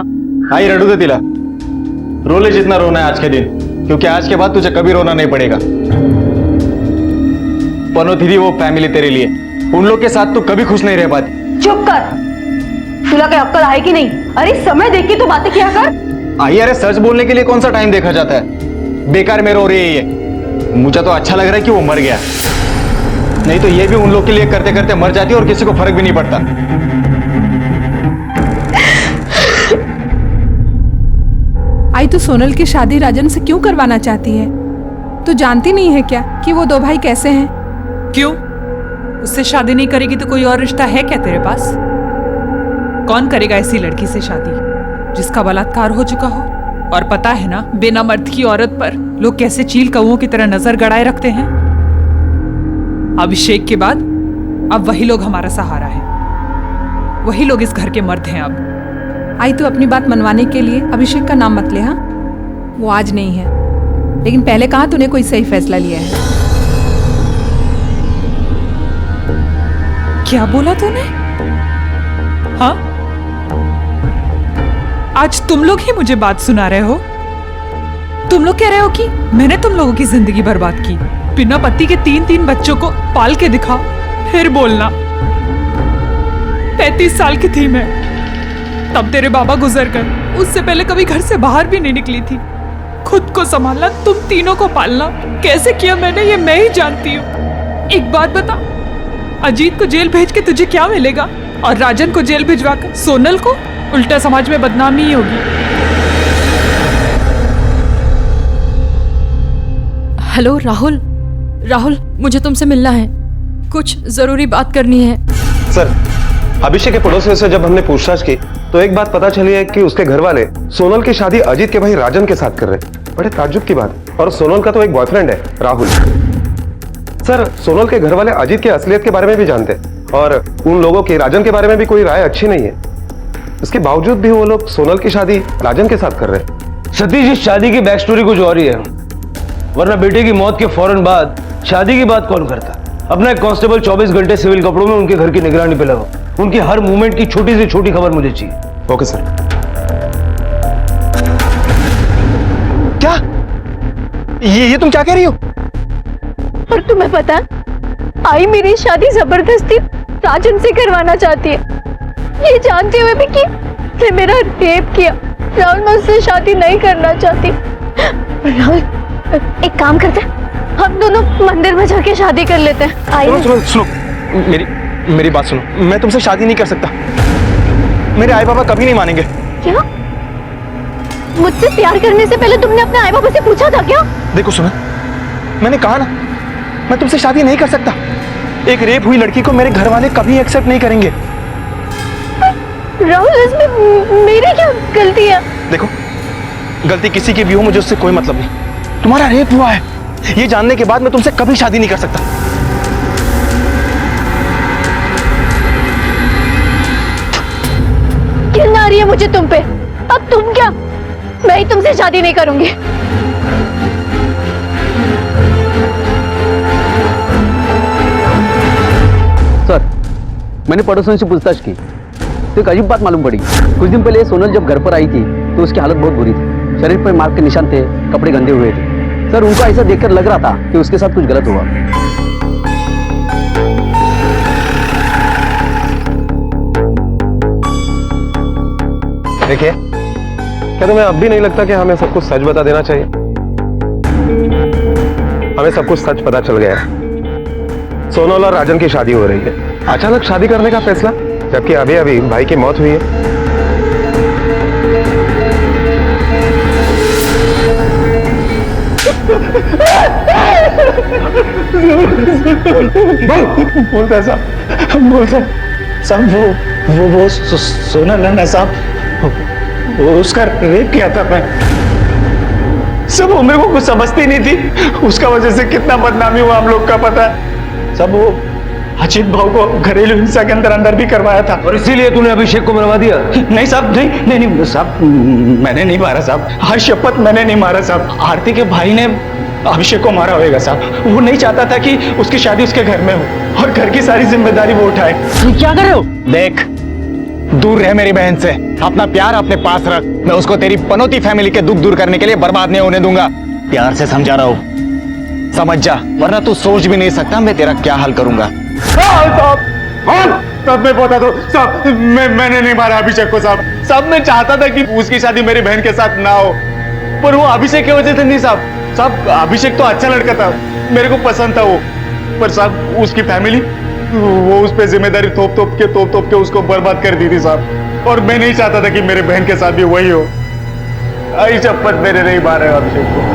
आई रडू दे तिला, रो ले जितना रोना है आज के दिन, क्योंकि आज के बाद तुझे कभी रोना नहीं पड़ेगा। पनोती थी वो फैमिली तेरे लिए, उन लोग के साथ तू कभी खुश नहीं रह पाती। चुप कर, तुला क्या अक्कल है कि नहीं? अरे समय देख के तो बातें किया कर। आई अरे सच बोलने के लिए कौन सा टाइम देखा जाता है? बेकार में रो रही है ये। मुझे तो अच्छा लग रहा है कि वो मर गया, नहीं तो ये भी उन लोग के लिए करते करते मर जाती और किसी को फर्क भी नहीं पड़ता। आई तो सोनल की शादी राजन से क्यों करवाना चाहती है? तू जानती नहीं है क्या कि वो 2 भाई कैसे हैं? क्यों? उससे शादी नहीं करेगी तो कोई और रिश्ता है क्या तेरे पास? कौन करेगा ऐसी लड़की से शादी जिसका बलात्कार हो चुका हो? और पता है ना, बिना मर्द की औरत पर लोग कैसे चील कौओं की तरह नजर गड़ाए रखते हैं। अभिषेक के बाद अब वही लोग हमारा सहारा है, वही लोग इस घर के मर्द हैं अब। आई तू अपनी बात मनवाने के लिए अभिषेक का नाम मत ले। हाँ, वो आज नहीं है, लेकिन पहले कहाँ तूने कोई सही फैसला लिया है? क्या बोला तूने? हाँ, आज तुम लोग ही मुझे बात सुना रहे हो। तुम लोग कह रहे हो कि मैंने तुम लोगों की जिंदगी बर्बाद की, बिना पति के 3 बच्चों को पाल के दिखाओ, फिर बोलना। 35 साल की थी मैं तब तेरे बाबा गुजर गए, उससे पहले कभी घर से बाहर भी नहीं निकली थी। खुद को संभालना, तुम तीनों को पालना कैसे किया मैंने ये मैं ही जानती हूँ। एक बात बता, अजीत को जेल भेज के तुझे क्या मिलेगा? और राजन को जेल भिजवाकर सोनल को उल्टा समाज में बदनामी ही होगी। हेलो राहुल, मुझे तुमसे मिलना है, कुछ जरूरी बात करनी है। सर, अभिषेक के पड़ोसियों से जब हमने पूछताछ की तो एक बात पता चली है कि उसके घर वाले सोनल की शादी अजीत के भाई राजन के साथ कर रहे हैं। बड़े ताज्जुब की बात। और सोनल का तो एक बॉयफ्रेंड है, राहुल। सर, सोनल के घर वाले अजीत की असलियत के बारे में भी जानते हैं और उन लोगों की राजन के बारे में भी कोई राय अच्छी नहीं है। इसके बावजूद भी वो लोग सोनल की शादी राजन के साथ कर रहे हैं। सतीश, इस शादी की बैक स्टोरी कुछ और ही है, वरना बेटे की मौत के फौरन बाद शादी की बात कौन करता? अपना एक कांस्टेबल 24 घंटे सिविल कपड़ों में उनके घर की निगरानी पे लगा। उनकी हर मूवमेंट की छोटी से छोटी खबर मुझे चाहिए। Okay sir. क्या ये तुम क्या कह रही हो? और तुम्हें पता है, आई मेरी शादी जबरदस्ती राजन से करवाना चाहती है, ये जानते हुए भी कि उसने मेरा रेप किया। राहुल, मैं उससे शादी नहीं करना चाहती। राहुल, एक काम करते हैं, हम दोनों मंदिर में जाके शादी कर लेते हैं। आइए। सुनो, मेरी बात सुनो। मैं तुमसे शादी नहीं कर सकता। मेरे आई बाबा कभी नहीं मानेंगे। क्या? मुझसे प्यार करने से पहले तुमने अपने आई बाबा से पूछा था क्या? देखो सुनो, मैंने कहा ना, मैं तुमसे शादी नहीं कर सकता। एक रेप हुई लड़की को मेरे घर वाले कभी एक्सेप्ट नहीं करेंगे। राहुल, इसमें मेरी क्या गलती है? देखो, गलती किसी की भी हो, मुझे उससे कोई मतलब नहीं। तुम्हारा रेप हुआ है, ये जानने के बाद मैं तुमसे कभी शादी नहीं कर सकता। घिन आ रही है मुझे तुम पे। अब तुम क्या? मैं ही तुमसे शादी नहीं करूंगी। सर, मैंने पड़ोसन से पूछताछ की तो एक अजीब बात मालूम पड़ी। कुछ दिन पहले सोनल जब घर पर आई थी तो उसकी हालत बहुत बुरी थी। शरीर पर मार्क के निशान थे, कपड़े गंदे हुए थे। सर, उनको ऐसा देखकर लग रहा था कि उसके साथ कुछ गलत हुआ। देखिए, क्या तुम्हें अब भी नहीं लगता कि हमें सब कुछ सच बता देना चाहिए? हमें सब कुछ सच पता चल गया है। सोनल और राजन की शादी हो रही है। अचानक शादी करने का फैसला, जबकि अभी अभी भाई की मौत हुई है। बोलता साहब, बोलता साहब, वो सोनल है ना साहब, उसका रेप किया था मैं। सब वो मेरे को कुछ समझती नहीं थी, उसका वजह से कितना बदनामी हुआ हम लोग का पता है। सब वो अचित भाव को घरेलू हिंसा के अंदर भी करवाया था। और इसीलिए तूने अभिषेक को मरवा दिया? नहीं साहब, नहीं साहब, मैंने नहीं मारा साहब। हर शपथ मैंने नहीं मारा साहब। आरती के भाई ने अभिषेक को मारा होगा साहब। वो नहीं चाहता था कि उसकी शादी उसके घर में हो और घर की सारी जिम्मेदारी वो उठाए। क्या कर रहे हो? देख, दूर रह मेरी बहन से, अपना प्यार अपने पास रख। मैं उसको तेरी पनौती फैमिली के दुख दूर करने के लिए बर्बाद नहीं होने दूंगा। प्यार से समझा रहा हूं, समझ जा, वरना तू सोच भी नहीं सकता मैं तेरा क्या हाल करूंगा। साहब, मैं बता दो साहब, मैंने नहीं मारा अभिषेक को साहब। साहब, मैं चाहता था कि उसकी शादी मेरी बहन के साथ ना हो, पर वो अभिषेक की वजह से नहीं साहब। साहब, अभिषेक तो अच्छा लड़का था, मेरे को पसंद था वो, पर साहब उसकी फैमिली, वो उस पे जिम्मेदारी थोप के उसको बर्बाद कर दी थी साहब। और मैं नहीं चाहता था कि मेरे बहन के साथ भी वही हो। आई शपथ, मैंने नहीं मारा अभिषेक को।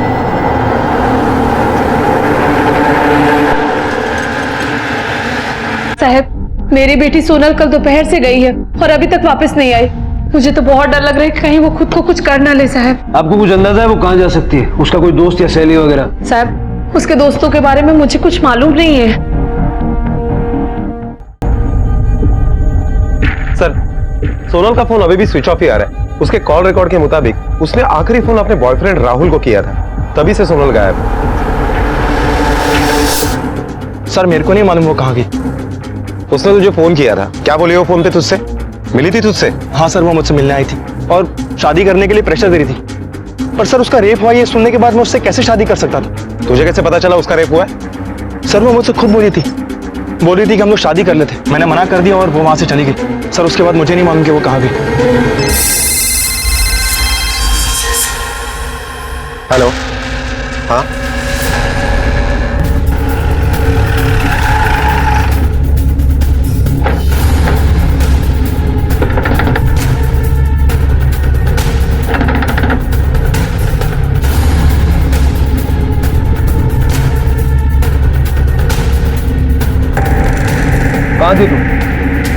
साहब, मेरी बेटी सोनल कल दोपहर से गई है और अभी तक वापस नहीं आई। मुझे तो बहुत डर लग रहा है कहीं वो खुद को कुछ कर ना ले। साहब, आपको कुछ अंदाजा है वो कहाँ जा सकती है? उसका कोई दोस्त या सहेली वगैरह? साहब, उसके दोस्तों के बारे में मुझे कुछ मालूम नहीं है। सर, सोनल का फोन अभी भी स्विच ऑफ ही आ रहा है। उसके कॉल रिकॉर्ड के मुताबिक उसने आखिरी फोन अपने बॉयफ्रेंड राहुल को किया था, तभी से सोनल गायब। सर, मेरे को नहीं मालूम वो कहाँ गई। उसने तुझे फोन किया था, क्या बोली वो फोन पे तुझसे? मिली थी तुझसे? हाँ सर, वो मुझसे मिलने आई थी और शादी करने के लिए प्रेशर दे रही थी। पर सर, उसका रेप हुआ ये सुनने के बाद मैं उससे कैसे शादी कर सकता था? तुझे कैसे पता चला उसका रेप हुआ है? सर, वो मुझसे खुद बोल रही थी कि हम लोग शादी कर लेते। मैंने मना कर दिया और वो वहां से चली गई। सर, उसके बाद मुझे नहीं मालूम कि वो कहाँ गई। हेलो, हाँ, कहाँ थी तुम?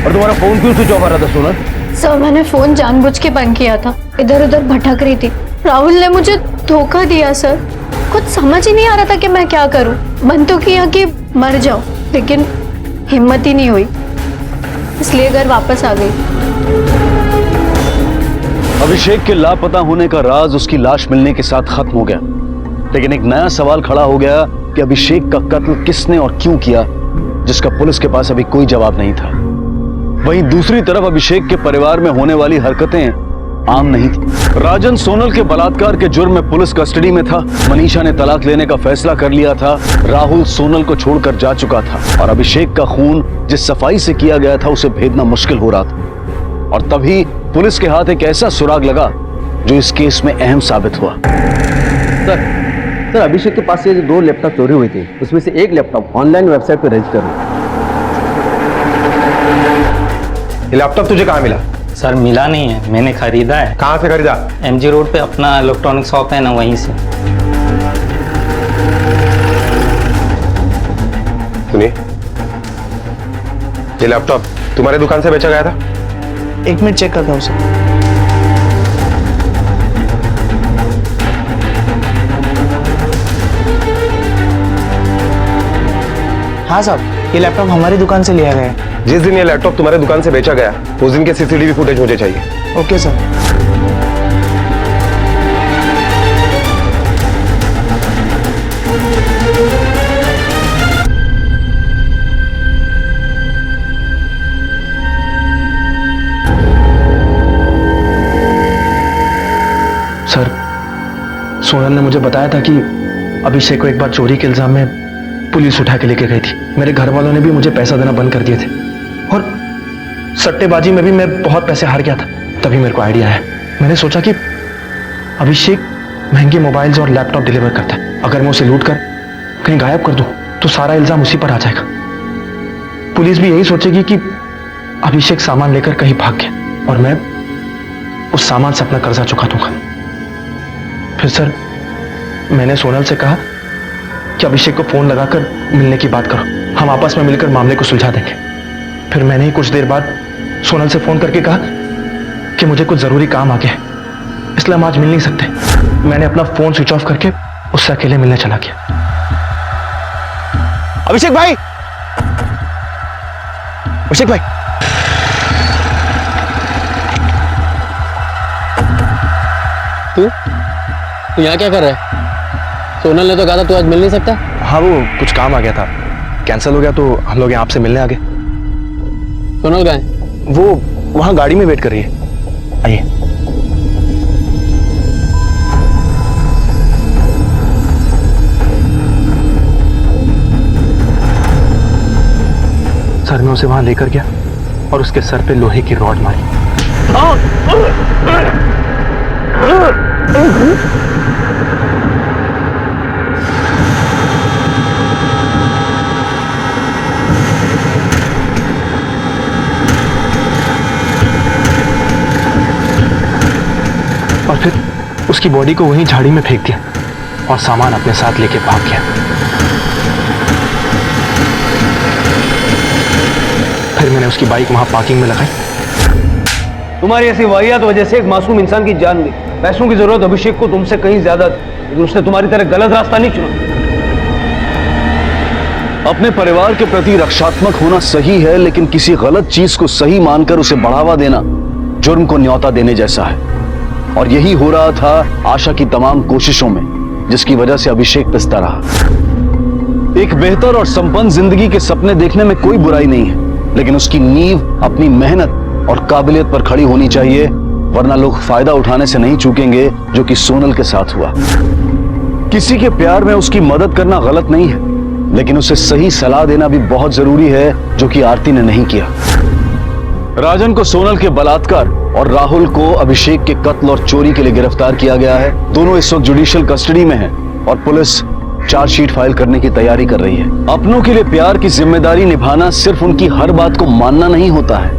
और तुम्हारा फोन क्यों स्विच ऑफ आ रहा था सोनल? सर, मैंने फोन जानबूझ के बंद किया था, इधर उधर भटक रही थी। राहुल ने मुझे धोखा दिया सर, कुछ समझ ही नहीं आ रहा था कि मैं क्या करूं। मन तो किया कि मर जाऊं, लेकिन हिम्मत ही नहीं हुई, इसलिए घर वापस आ गई। अभिषेक के लापता होने का राज उसकी लाश मिलने के साथ खत्म हो गया, लेकिन एक नया सवाल खड़ा हो गया कि अभिषेक का कत्ल किसने और क्यों किया, जिसका पुलिस के पास अभी कोई जवाब नहीं था। वहीं दूसरी तरफ अभिषेक के परिवार में होने वाली हरकतें आम नहीं थी। राजन सोनल के बलात्कार के जुर्म में पुलिस कस्टडी में था। मनीषा ने तलाक लेने का फैसला कर लिया था। राहुल सोनल को छोड़कर जा चुका था और अभिषेक का खून जिस सफाई से किया गया था उसे भेदना मुश्किल हो रहा था। और तभी पुलिस के हाथ एक ऐसा सुराग लगा जो इस केस में अहम साबित हुआ। सर अभिषेक के पास से जो 2 लैपटॉप चोरी हुए थे उसमें से एक लैपटॉप ऑनलाइन वेबसाइट पर रजिस्टर हुआ। ये लैपटॉप तुझे कहाँ मिला? सर मिला नहीं है, मैंने खरीदा है। कहाँ से खरीदा? MG रोड पे अपना इलेक्ट्रॉनिक शॉप है ना, वहीं से। सुनिए, ये लैपटॉप तुम्हारे दुकान से बेचा गया था? 1 मिनट चेक करता हूँ सर। हाँ साहब, ये लैपटॉप हमारी दुकान से लिया गया है। जिस दिन ये लैपटॉप तुम्हारे दुकान से बेचा गया उस दिन के CCTV फुटेज मुझे चाहिए। Okay sir. सर, सोनल ने मुझे बताया था कि अभिषेक को एक बार चोरी के इल्जाम में पुलिस उठा के लेके गई थी। मेरे घर वालों ने भी मुझे पैसा देना बंद कर दिए थे और सट्टेबाजी में भी मैं बहुत पैसे हार गया था। तभी मेरे को आइडिया आया। मैंने सोचा कि अभिषेक महंगे मोबाइल्स और लैपटॉप डिलीवर करता है। अगर मैं उसे लूट कर कहीं गायब कर दूं तो सारा इल्जाम उसी पर आ जाएगा। पुलिस भी यही सोचेगी कि अभिषेक सामान लेकर कहीं भाग गया और मैं उस सामान से अपना कर्जा चुका दूंगा। फिर सर, मैंने सोनल से कहा कि अभिषेक को फोन लगाकर मिलने की बात करो, हम आपस में मिलकर मामले को सुलझा देंगे। फिर मैंने ही कुछ देर बाद सोनल से फोन करके कहा कि मुझे कुछ जरूरी काम आ गया है, इसलिए हम आज मिल नहीं सकते। मैंने अपना फोन स्विच ऑफ करके उससे अकेले मिलने चला गया। अभिषेक भाई, अभिषेक भाई, तू यहाँ क्या कर रहा है? सोनल ने तो कहा था तू आज मिल नहीं सकता। हाँ, वो कुछ काम आ गया था, कैंसिल हो गया तो हम लोग यहाँ आपसे मिलने आ गए। सोनल कहाँ है? वो वहाँ गाड़ी में वेट कर रही है, आइए। सर, मैं उसे वहां लेकर गया और उसके सर पे लोहे की रॉड मारी। और फिर उसकी बॉडी को वहीं झाड़ी में फेंक दिया और सामान अपने साथ लेके भाग गया। फिर मैंने उसकी बाइक वहां पार्किंग में लगाई। तुम्हारी ऐसी वाहियात वजह से एक मासूम इंसान की जान गई। पैसों की जरूरत अभिषेक को तुमसे कहीं ज्यादा थी, लेकिन उसने तुम्हारी तरह गलत रास्ता नहीं चुना। अपने परिवार के प्रति रक्षात्मक होना सही है, लेकिन किसी गलत चीज को सही मानकर उसे बढ़ावा देना जुर्म को न्योता देने जैसा है। और यही हो रहा था आशा की तमाम कोशिशों में, जिसकी वजह से अभिषेक पिसता रहा। एक बेहतर और संपन्न जिंदगी के सपने देखने में कोई बुराई नहीं है, लेकिन उसकी नींव अपनी मेहनत और काबिलियत पर खड़ी होनी चाहिए, वरना लोग फायदा उठाने से नहीं चूकेंगे, जो कि सोनल के साथ हुआ। किसी के प्यार में उसकी मदद करना गलत नहीं है, लेकिन उसे सही सलाह देना भी बहुत जरूरी है, जो कि आरती ने नहीं किया। राजन को सोनल के बलात्कार और राहुल को अभिषेक के कत्ल और चोरी के लिए गिरफ्तार किया गया है। दोनों इस वक्त जुडिशियल कस्टडी में हैं और पुलिस चार्जशीट फाइल करने की तैयारी कर रही है। अपनों के लिए प्यार की जिम्मेदारी निभाना सिर्फ उनकी हर बात को मानना नहीं होता है,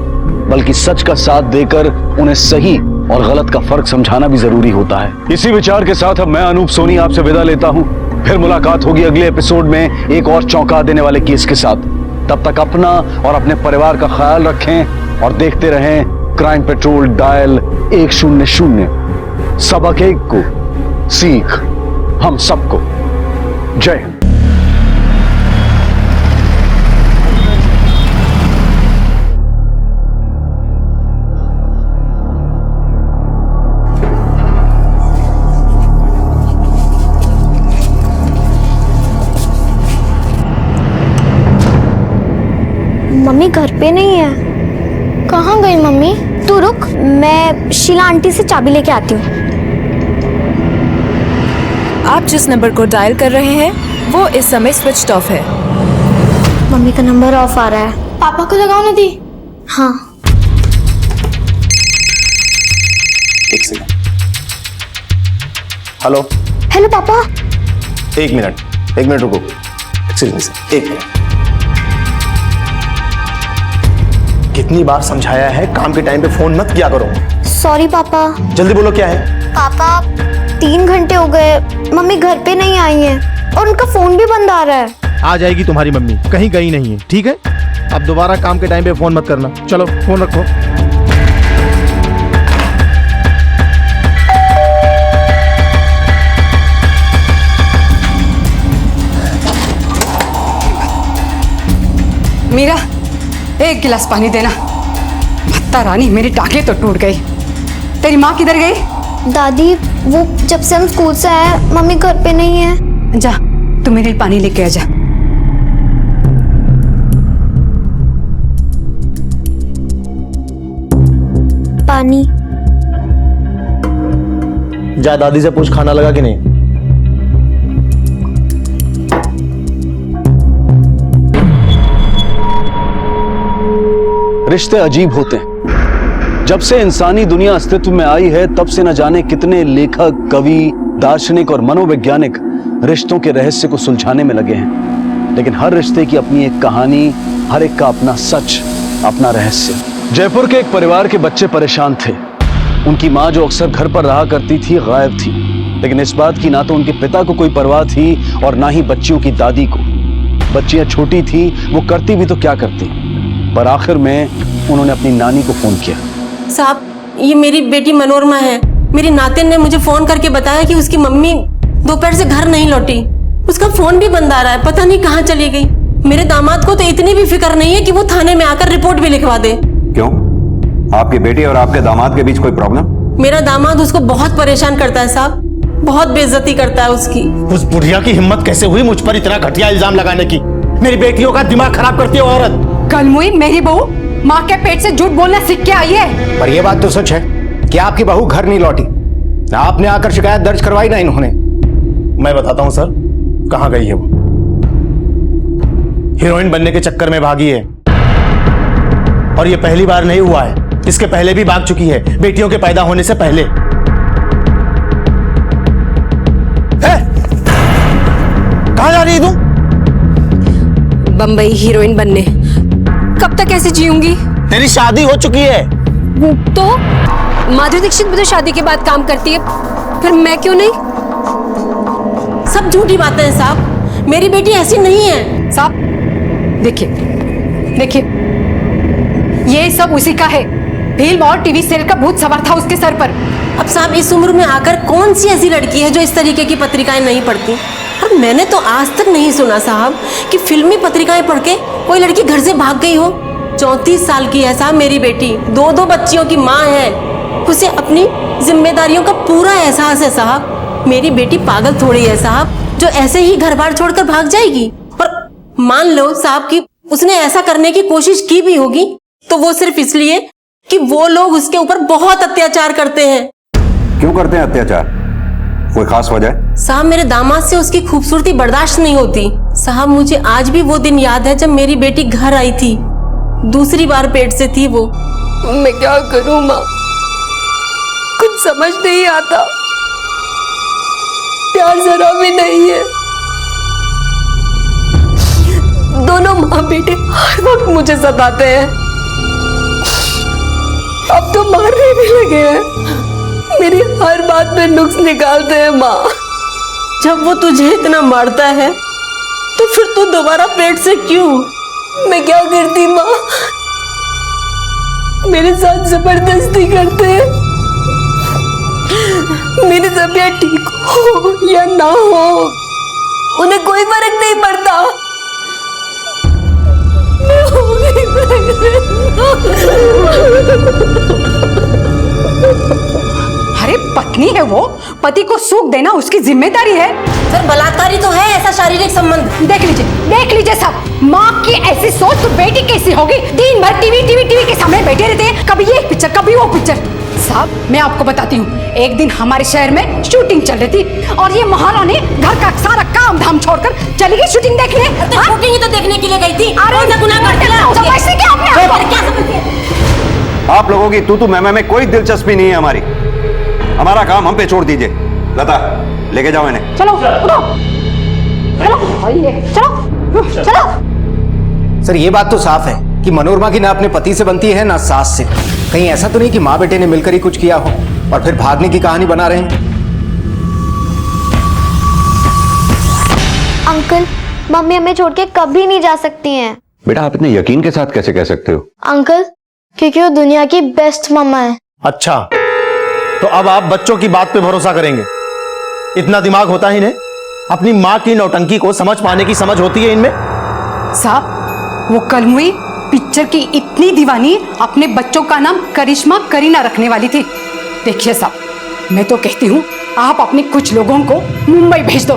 बल्कि सच का साथ देकर उन्हें सही और गलत का फर्क समझाना भी जरूरी होता है। इसी विचार के साथ अब मैं अनूप सोनी आपसे विदा लेता हूं। फिर मुलाकात होगी अगले एपिसोड में एक और चौंका देने वाले केस के साथ। तब तक अपना और अपने परिवार का ख्याल रखें और देखते रहें क्राइम पेट्रोल डायल 100। सबक एक को सीख हम सबको। जय हिंद। मम्मी घर पे नहीं है। कहाँ गई मम्मी? तू रुक, मैं शीला आंटी से चाबी लेके आती हूँ। आप जिस नंबर को डायल कर रहे हैं वो इस समय स्विच ऑफ है। मम्मी का नंबर ऑफ आ रहा है। पापा को लगाओ ना दी। हाँ। एक सेकंड। हेलो। हेलो पापा। एक मिनट रुको। एक्सक्यूज मी सर, एक मिनट। कितनी बार समझाया है काम के टाइम पे फोन मत किया करो। सॉरी पापा। जल्दी बोलो क्या है। पापा 3 घंटे हो गए, मम्मी घर पे नहीं आई है और उनका फोन भी बंद आ रहा है। आ जाएगी तुम्हारी मम्मी, कहीं गई नहीं है, ठीक है? अब दोबारा काम के टाइम पे फोन मत करना। चलो फोन रखो। मीरा, एक गिलास पानी देना। भत्ता रानी, मेरी टांगे तो टूट गई। तेरी माँ किधर गई? दादी, वो जब से हम स्कूल से आए मम्मी घर पे नहीं है। जा, तू मेरे लिए पानी लेके आ जा। पानी। जा दादी से पूछ खाना लगा कि नहीं। रिश्ते अजीब होते हैं। जब से इंसानी दुनिया अस्तित्व में आई है तब से न जाने कितने लेखक, कवि, दार्शनिक और मनोवैज्ञानिक रिश्तों के रहस्य को सुलझाने में लगे हैं। लेकिन हर रिश्ते की अपनी एक कहानी, हर एक का अपना सच, अपना रहस्य। जयपुर के एक परिवार के बच्चे परेशान थे। उनकी माँ जो अक्सर घर पर रहा करती थी गायब थी, लेकिन इस बात की ना तो उनके पिता को कोई परवाह थी और ना ही बच्चियों की दादी को। बच्चियां छोटी थी, वो करती भी तो क्या करती, पर आखिर में उन्होंने अपनी नानी को फोन किया। साहब, ये मेरी बेटी मनोरमा है। मेरी नातिन ने मुझे फोन करके बताया कि उसकी मम्मी दोपहर से घर नहीं लौटी। उसका फोन भी बंद आ रहा है, पता नहीं कहाँ चली गई। मेरे दामाद को तो इतनी भी फिक्र नहीं है कि वो थाने में आकर रिपोर्ट भी लिखवा दे। क्यों? आपकी बेटी और आपके दामाद के बीच कोई प्रॉब्लम? मेरा दामाद उसको बहुत परेशान करता है साहब, बहुत बेइज्जती करता है उसकी। उस बुढ़िया की हिम्मत कैसे हुई मुझ पर इतना घटिया इल्जाम लगाने की? मेरी बेटियों का दिमाग खराब करती है औरत। कलमुई, मेरी बहू माँ के पेट से झूठ बोलना सीख के आई है। पर यह बात तो सच है कि आपकी बहू घर नहीं लौटी। आपने आकर शिकायत दर्ज करवाई ना इन्होंने। मैं बताता हूँ सर, कहाँ गई है वो। हीरोइन बनने के चक्कर में भागी है, और ये पहली बार नहीं हुआ है, इसके पहले भी भाग चुकी है, बेटियों के पैदा होने से पहले। कहाँ जा रही है तू? बम्बई हीरोइन बनने। कब तक ऐसे जीऊंगी? तेरी शादी हो चुकी है। तो माधुरी दीक्षित भी तो शादी के बाद काम करती है, फिर मैं क्यों नहीं? सब झूठी बातें हैं साहब, मेरी बेटी ऐसी नहीं है। साहब देखिए, देखिए, ये सब उसी का है। फिल्म और टीवी सीरियल का भूत सवार था उसके सर पर। अब साहब, इस उम्र में आकर कौन सी ऐसी लड़की है जो इस तरीके की पत्रिकाएं नहीं पढ़ती? और मैंने तो आज तक नहीं सुना साहब कि फिल्मी पत्रिकाएं पढ़ के कोई लड़की घर से भाग गई हो। 34 साल की है साहब मेरी बेटी, 2 बच्चियों की माँ है, उसे अपनी जिम्मेदारियों का पूरा एहसास है साहब। मेरी बेटी पागल थोड़ी है साहब जो ऐसे ही घर बार छोड़कर भाग जाएगी। और मान लो साहब कि उसने ऐसा करने की कोशिश की भी होगी तो वो सिर्फ इसलिए कि वो लोग उसके ऊपर बहुत अत्याचार करते हैं। क्यों करते हैं अत्याचार? कोई खास वजह? साहब, मेरे दामाद से उसकी खूबसूरती बर्दाश्त नहीं होती। साहब, मुझे आज भी वो दिन याद है जब मेरी बेटी घर आई थी, दूसरी बार पेट से थी वो। मैं क्या करूं माँ, कुछ समझ नहीं आता। प्यार जरा भी नहीं है। दोनों माँ बेटे हर वक्त मुझे सताते हैं, अब तो मारने भी लगे हैं। मेरी हर बात में नुक्स निकालते हैं माँ। जब वो तुझे इतना मारता है तो फिर तू दोबारा पेट से क्यों? मैं क्या करती माँ, मेरे साथ जबरदस्ती करते हैं। मेरी तबीयत ठीक हो या ना हो उन्हें कोई फर्क नहीं पड़ता। मैं हो गई अरे पत्नी है वो, पति को सुख देना उसकी जिम्मेदारी है। सर बलात्कारी तो है ऐसा शारीरिक संबंध। देख लीजिए साहब, माँ की ऐसी सोच तो बेटी कैसी होगी। दिन भर टीवी के सामने बैठे रहते हैं, कभी ये पिक्चर कभी वो पिक्चर। साहब मैं आपको बताती हूँ, एक दिन हमारे शहर में शूटिंग चल रही थी और ये महारानी घर का सारा काम धाम छोड़कर चली गई शूटिंग देखने। शूटिंग ही तो देखने के लिए गई थी। अरे गुनाह आप लोगों की तू मैं में कोई दिलचस्पी नहीं है हमारी। हमारा काम हम पे छोड़ दीजिए। लता लेके जाओ इन्हें। चलो चलो। सर ये बात तो साफ है कि मनोरमा की ना अपने पति से बनती है ना सास से। कहीं ऐसा तो नहीं कि माँ बेटे ने मिलकर ही कुछ किया हो और फिर भागने की कहानी बना रहे हैं। अंकल मम्मी हमें छोड़ के कभी नहीं जा सकती हैं। बेटा आप इतने यकीन के साथ कैसे कह सकते हो? अंकल क्योंकि वो दुनिया की बेस्ट मम्मा है। अच्छा तो अब आप बच्चों की बात पे भरोसा करेंगे? इतना दिमाग होता ही नहीं? अपनी माँ की नौटंकी को समझ पाने की समझ होती है इनमें? साहब वो कल हुई पिक्चर की इतनी दीवानी अपने बच्चों का नाम करिश्मा करीना रखने वाली थी। देखिए साहब मैं तो कहती हूँ आप अपने कुछ लोगों को मुंबई भेज दो,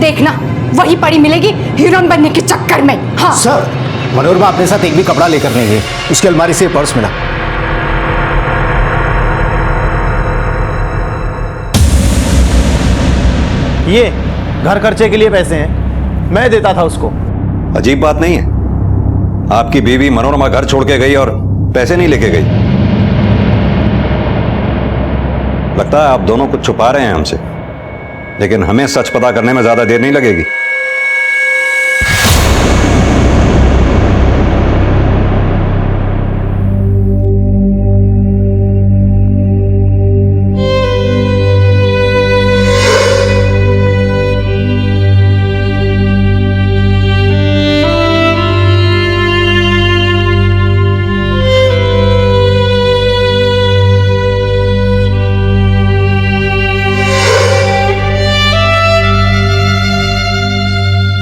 देखना वही पड़ी मिलेगी हीरोइन बनने के चक्कर में। हाँ सर मनोरमा अपने साथ एक भी कपड़ा लेकर नहीं गई, उसकी अलमारी से पर्स मिला। ये घर खर्चे के लिए पैसे हैं, मैं देता था उसको। अजीब बात नहीं है, आपकी बीवी मनोरमा घर छोड़ के गई और पैसे नहीं लेके गई। लगता है आप दोनों कुछ छुपा रहे हैं हमसे, लेकिन हमें सच पता करने में ज्यादा देर नहीं लगेगी।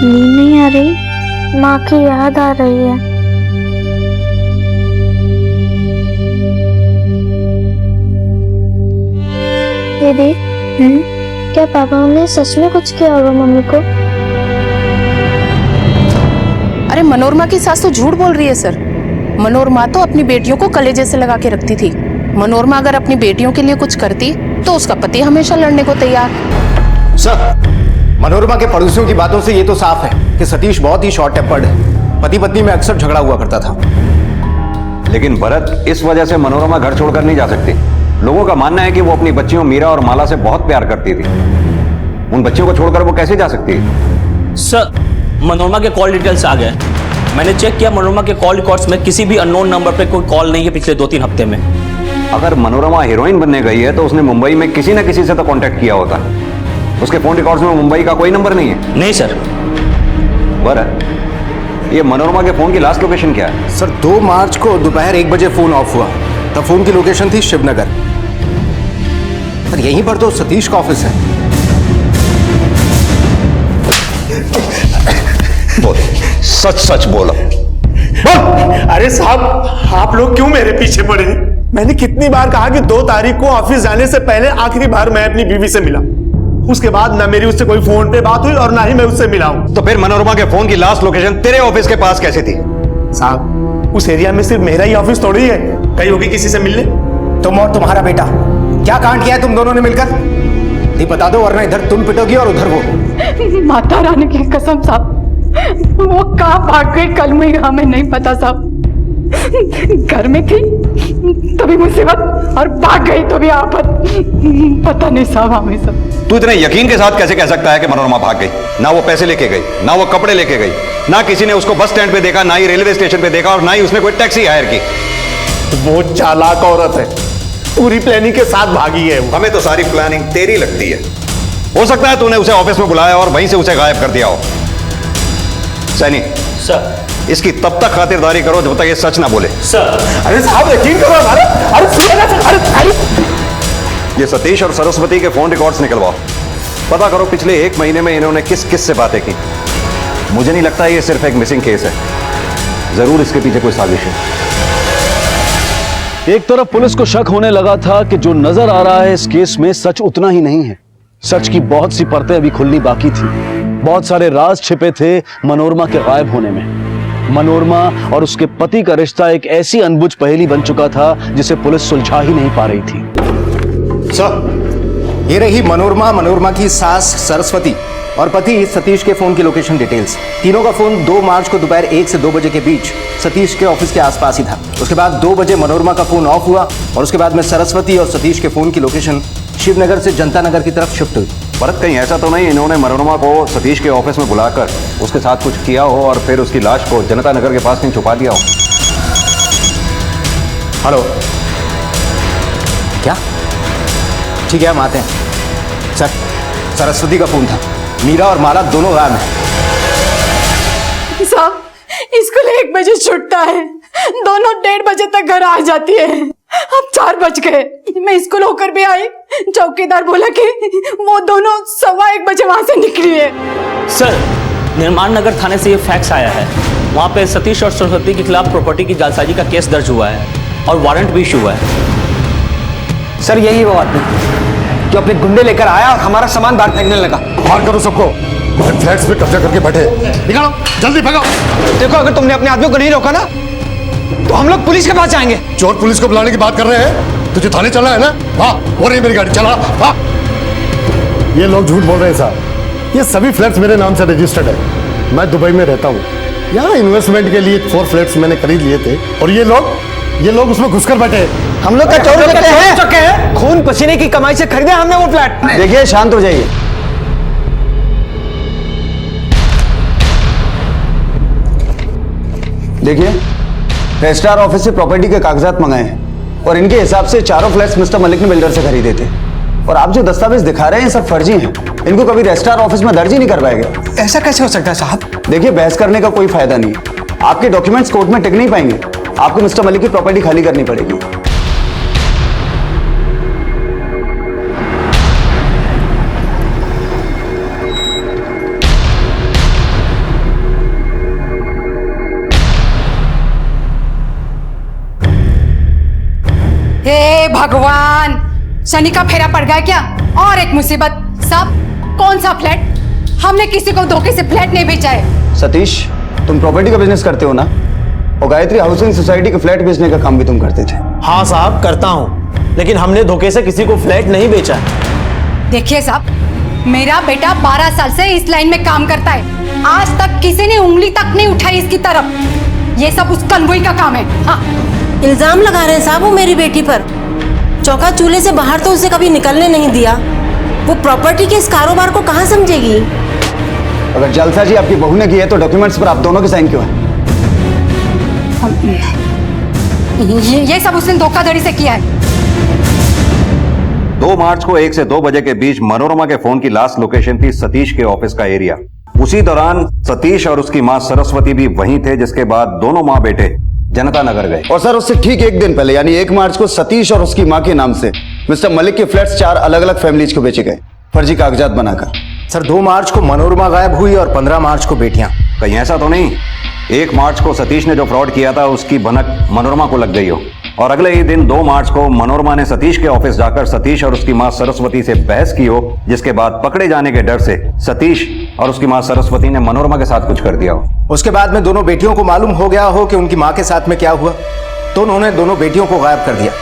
नींद नहीं आ रही, माँ की याद आ रही है। दीदी क्या पापा ने सच में कुछ किया होगा मम्मी को? अरे मनोरमा की सास तो झूठ बोल रही है सर। मनोरमा तो अपनी बेटियों को कलेजे से लगा के रखती थी। मनोरमा अगर अपनी बेटियों के लिए कुछ करती तो उसका पति हमेशा लड़ने को तैयार। सर मनोरमा के पड़ोसियों की बातों से ये तो साफ है कि सतीश बहुत ही शॉर्ट टेम्पर्ड है। पति पत्नी में अक्सर झगड़ा हुआ करता था। लेकिन भरत इस वजह से मनोरमा घर छोड़कर नहीं जा सकती। लोगों का मानना है कि वो अपनी बच्चियों मीरा और माला से बहुत प्यार करती थी। उन बच्चियों को छोड़कर वो कैसे जा सकती है? सर मनोरमा के कॉल डिटेल्स आ गए। मैंने चेक किया, मनोरमा के कॉल रिकॉर्ड्स में किसी भी अननोन नंबर पे कोई कॉल नहीं है पिछले 2-3 हफ्ते में। अगर मनोरमा हीरोइन बनने गई है तो उसने मुंबई में किसी न किसी से तो कांटेक्ट किया होता। उसके फोन रिकॉर्ड्स में मुंबई का कोई नंबर नहीं है। नहीं सर। भरत ये मनोरमा के फोन की लास्ट लोकेशन क्या है? सर 2 मार्च को दोपहर 1 बजे फोन ऑफ हुआ, तब फोन की लोकेशन थी शिवनगर। सर यहीं पर तो सतीश का ऑफिस है। बोल, सच सच बोलो। अरे साहब आप लोग क्यों मेरे पीछे पड़े? मैंने कितनी बार कहा कि 2 तारीख को ऑफिस जाने से पहले आखिरी बार मैं अपनी बीवी से मिला। उसके बाद ना मेरी उससे कोई फोन पे बात हुई और ना ही मैं उससे मिला हूं। तो फिर मनोरमा के फोन की लास्ट लोकेशन तेरे ऑफिस के पास कैसे थी? साहब उस एरिया में सिर्फ मेरा ही ऑफिस थोड़ी है, कहीं होगी किसी से मिलने। तुम और तुम्हारा बेटा क्या कांड किया है तुम दोनों ने मिलकर? नहीं बता दो वरना इधर तुम पिटोगी और उधर वो। माता रानी की कसम साहब वो कहाँ भाग गई कल में हमें नहीं पता साहब। घर में थी तभी मुसीबत और भाग गई तो भी आफत। पता नहीं साहब हमें सब। तू इतने यकीन के साथ कैसे कह सकता है कि मनोरमा भाग गई? ना वो पैसे लेके गई, ना वो कपड़े लेके गई, ना किसी ने उसको बस स्टैंड पे देखा, ना ही रेलवे स्टेशन पे देखा और ना ही उसने कोई टैक्सी हायर की। वो चालाक औरत है, पूरी प्लानिंग के साथ भागी है। हमें तो सारी प्लानिंग तेरी लगती है। हो सकता है तूने उसे ऑफिस में बुलाया और वहीं से उसे गायब कर दिया हो। सैनी सर इसकी तब तक खातिरदारी करो जब तक ये सच ना बोले। सर अरे साहब यकीन करो हमारा। अरे ये सतीश और सरस्वती के फोन रिकॉर्ड्स निकलवाओ। पता करो पिछले 1 महीने में इन्होंने किस किस से बातें की। मुझे नहीं लगता ये सिर्फ एक मिसिंग केस है, जरूर इसके पीछे कोई साजिश है। एक तरफ पुलिस को शक होने लगा था कि जो नजर आ रहा है इस केस में सच उतना ही नहीं है। सच की बहुत सी परतें अभी खुलनी बाकी थी। बहुत सारे राज छिपे थे मनोरमा के गायब होने में। मनोरमा और उसके पति का रिश्ता एक ऐसी अनबुझ पहेली बन चुका था जिसे पुलिस सुलझा ही नहीं पा रही थी। सर, ये रही मनोरमा की सास सरस्वती और पति सतीश के फोन की लोकेशन डिटेल्स। तीनों का फोन 2 मार्च को दोपहर 1 से 2 बजे के बीच सतीश के ऑफिस के आसपास ही था। उसके बाद 2 बजे मनोरमा का फोन ऑफ हुआ और उसके बाद में सरस्वती और सतीश के फोन की लोकेशन शिवनगर से जनता नगर की तरफ शिफ्ट हुई। भरत, कहीं ऐसा तो नहीं इन्होंने मनोरमा को सतीश के ऑफिस में बुलाकर उसके साथ कुछ किया हो और फिर उसकी लाश को जनता नगर के पास कहीं छुपा दिया हो? हेलो, क्या? ठीक है, हम आते हैं। सर, सरस्वती का फोन था। मीरा और माला दोनों गायब हैं। साहब, स्कूल 1 बजे छूटता है, दोनों 1:30 बजे तक घर आ जाती है। अब 4 बज गए। मैं स्कूल होकर भी आई, चौकीदार बोला कि वो दोनों 1:15 बजे वहां से निकली है। सर, निर्माण नगर थाने से ये फैक्स आया है। वहाँ पे सतीश और सरस्वती के खिलाफ प्रॉपर्टी की जालसाजी का केस दर्ज हुआ है और वारंट भी इशू हुआ है। सर, यही वो आदमी जो अपने गुंडे लेकर आया और हमारा सामान बाहर फेंकने लगा। बाहर करो सबको, फ्लैट्स पे कब्जा करके बैठे। निकालो, जल्दी भगाओ। देखो, अगर तुमने अपने आदमियों को नहीं रोका ना तो हम लोग पुलिस के पास जाएंगे। चोर पुलिस को बुलाने की बात कर रहे हैं? तुझे थाने चलना है ना? वाह, हो रही मेरी गाड़ी, चला। वाह, ये लोग झूठ बोल रहे हैं साहब। ये सभी फ्लैट्स मेरे नाम से रजिस्टर्ड है। मैं दुबई में रहता हूँ। यहाँ इन्वेस्टमेंट के लिए 4 फ्लैट्स मैंने खरीद लिए थे और ये लोग उसमें घुसकर बैठे। हम लोग का चोर चुके हैं। खून पसीने की कमाई से खरीदे हमने वो फ्लैट। देखिए, शांत हो जाइए। देखिए, रजिस्ट्रार ऑफिस से प्रॉपर्टी के कागजात मंगाए हैं और इनके हिसाब से चारों फ्लैट्स मिस्टर मलिक ने बिल्डर से खरीदे थे। और आप जो दस्तावेज दिखा रहे हैं सब फर्जी हैं। इनको कभी रजिस्ट्रार ऑफिस में दर्ज ही नहीं करवाया गया। ऐसा कैसे हो सकता है साहब? देखिए, बहस करने का कोई फायदा नहीं है। आपके डॉक्यूमेंट्स कोर्ट में टिक नहीं पाएंगे। आपको मिस्टर मलिक की प्रॉपर्टी खाली करनी पड़ेगी। हे भगवान, शनि का फेरा पड़ गया क्या? और एक मुसीबत। साहब, कौन सा फ्लैट? हमने किसी को धोखे से फ्लैट नहीं बेचा है। सतीश, तुम प्रॉपर्टी का बिजनेस करते हो ना? और गायत्री हाउसिंग सोसाइटी के फ्लैट बेचने का काम भी तुम करते थे। हाँ साहब, करता हूँ, लेकिन हमने धोखे से किसी को फ्लैट नहीं बेचा है। देखिए साहब, मेरा बेटा 12 साल से इस लाइन में काम करता है। आज तक किसी ने उंगली तक नहीं उठाई इसकी तरफ। ये सब उस कन्वोई का काम है। हाँ, इल्जाम लगा रहे हैं साहब वो मेरी बेटी पर। चौका चूल्हे से बाहर तो उसे कभी निकलने नहीं दिया। वो प्रॉपर्टी के इस कारोबार को कहाँ समझेगी? अगर जलसाजी आपकी बहू ने की है तो डॉक्यूमेंट्स पर आप दोनों के साइन क्यों है? ये सब उसने धोखाधड़ी से किया है। 2 मार्च को 1 से 2 बजे के बीच मनोरमा के फोन की लास्ट लोकेशन थी सतीश के ऑफिस का एरिया। उसी दौरान सतीश और उसकी मां सरस्वती भी वहीं थे, जिसके बाद दोनों मां बेटे जनता नगर गए। और सर, उससे ठीक 1 दिन पहले यानी 1 मार्च को सतीश और उसकी मां के नाम से मिस्टर मलिक के फ्लैट्स 4 अलग अलग फैमिलीज को बेचे गए, फर्जी कागजात बनाकर। सर, 2 मार्च को मनोरमा गायब हुई और 15 मार्च को बेटियां। कहीं ऐसा तो नहीं 1 मार्च को सतीश ने जो फ्रॉड किया था उसकी भनक मनोरमा को लग गई हो और अगले ही दिन 2 मार्च को मनोरमा ने सतीश के ऑफिस जाकर सतीश और उसकी मां सरस्वती से बहस की हो, जिसके बाद पकड़े जाने के डर से सतीश और उसकी मां सरस्वती ने मनोरमा के साथ कुछ कर दिया हो। उसके बाद में दोनों बेटियों को मालूम हो गया हो कि उनकी मां के साथ में क्या हुआ, तो उन्होंने दोनों बेटियों को गायब कर दिया।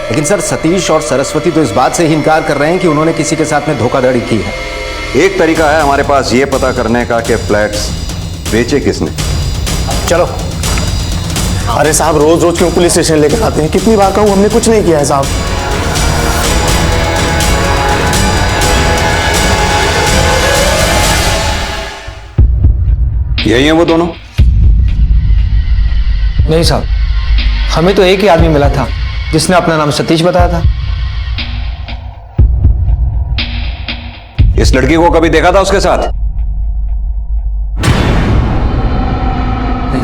लेकिन सर, सतीश और सरस्वती तो इस बात से ही इनकार कर रहे हैं कि उन्होंने किसी के साथ में धोखाधड़ी की है। एक तरीका है हमारे पास ये पता करने का कि फ्लैट्स बेचे किसने। चलो। अरे साहब, रोज रोज क्यों पुलिस स्टेशन लेकर आते हैं? कितनी बार कहूं, हमने कुछ नहीं किया है साहब। यही है वो दोनों? नहीं साहब, हमें तो एक ही आदमी मिला था जिसने अपना नाम सतीश बताया था। इस लड़की को कभी देखा था उसके साथ?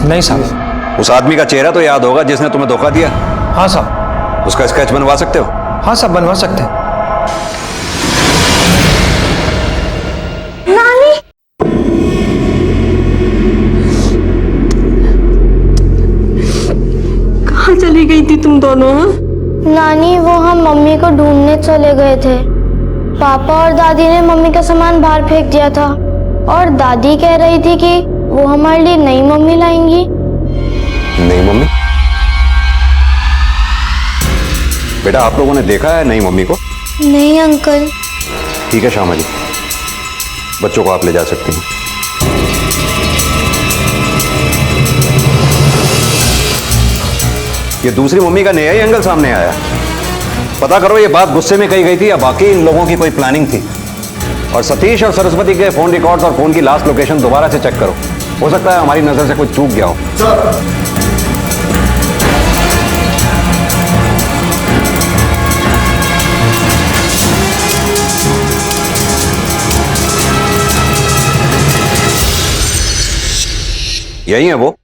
नहीं साहब। उस आदमी का चेहरा तो याद होगा जिसने तुम्हें धोखा दिया? हाँ साहब। उसका स्केच बनवा सकते हो? हाँ साहब, बनवा सकते हैं। नानी, कहाँ चली गई थी तुम दोनों? नानी, वो हम मम्मी को ढूंढने चले गए थे। पापा और दादी ने मम्मी का सामान बाहर फेंक दिया था और दादी कह रही थी कि वो हमारे लिए नई मम्मी लाएंगी। नई मम्मी? बेटा आप लोगों ने देखा है नई मम्मी को? नहीं अंकल। ठीक है श्यामा जी, बच्चों को आप ले जा सकती हैं। ये दूसरी मम्मी का नया ही एंगल सामने आया। पता करो ये बात गुस्से में कही गई थी या बाकी इन लोगों की कोई प्लानिंग थी। और सतीश और सरस्वती के फोन रिकॉर्ड्स और फोन की लास्ट लोकेशन दोबारा से चेक करो, हो सकता है हमारी नजर से कुछ चूक गया हो। यही है वो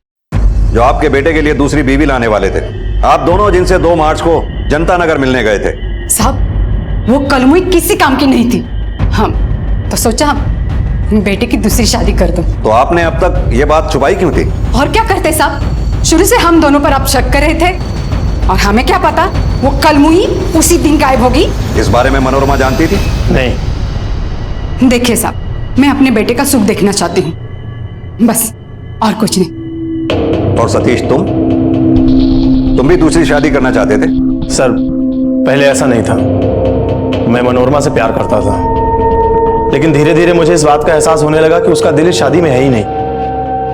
जो आपके बेटे के लिए दूसरी बीवी लाने वाले थे, आप दोनों जिनसे 2 मार्च को जनता नगर मिलने गए थे। साहब वो कलमुई किसी काम की नहीं थी, हम तो सोचा बेटे की दूसरी शादी कर दो। तो आपने अब तक ये बात छुपाई क्यों थी? और क्या करते साहब, शुरू से हम दोनों पर आप शक कर रहे थे और हमें क्या पता वो कलमुई उसी दिन गायब होगी। इस बारे में मनोरमा जानती थी? नहीं। देखिए साहब, मैं अपने बेटे का सुख देखना चाहती हूँ, बस और कुछ नहीं। और सतीश तुम भी दूसरी शादी करना चाहते थे? सर पहले ऐसा नहीं था, मैं मनोरमा से प्यार करता था, लेकिन धीरे धीरे मुझे इस बात का एहसास होने लगा कि उसका दिल इस शादी में है ही नहीं।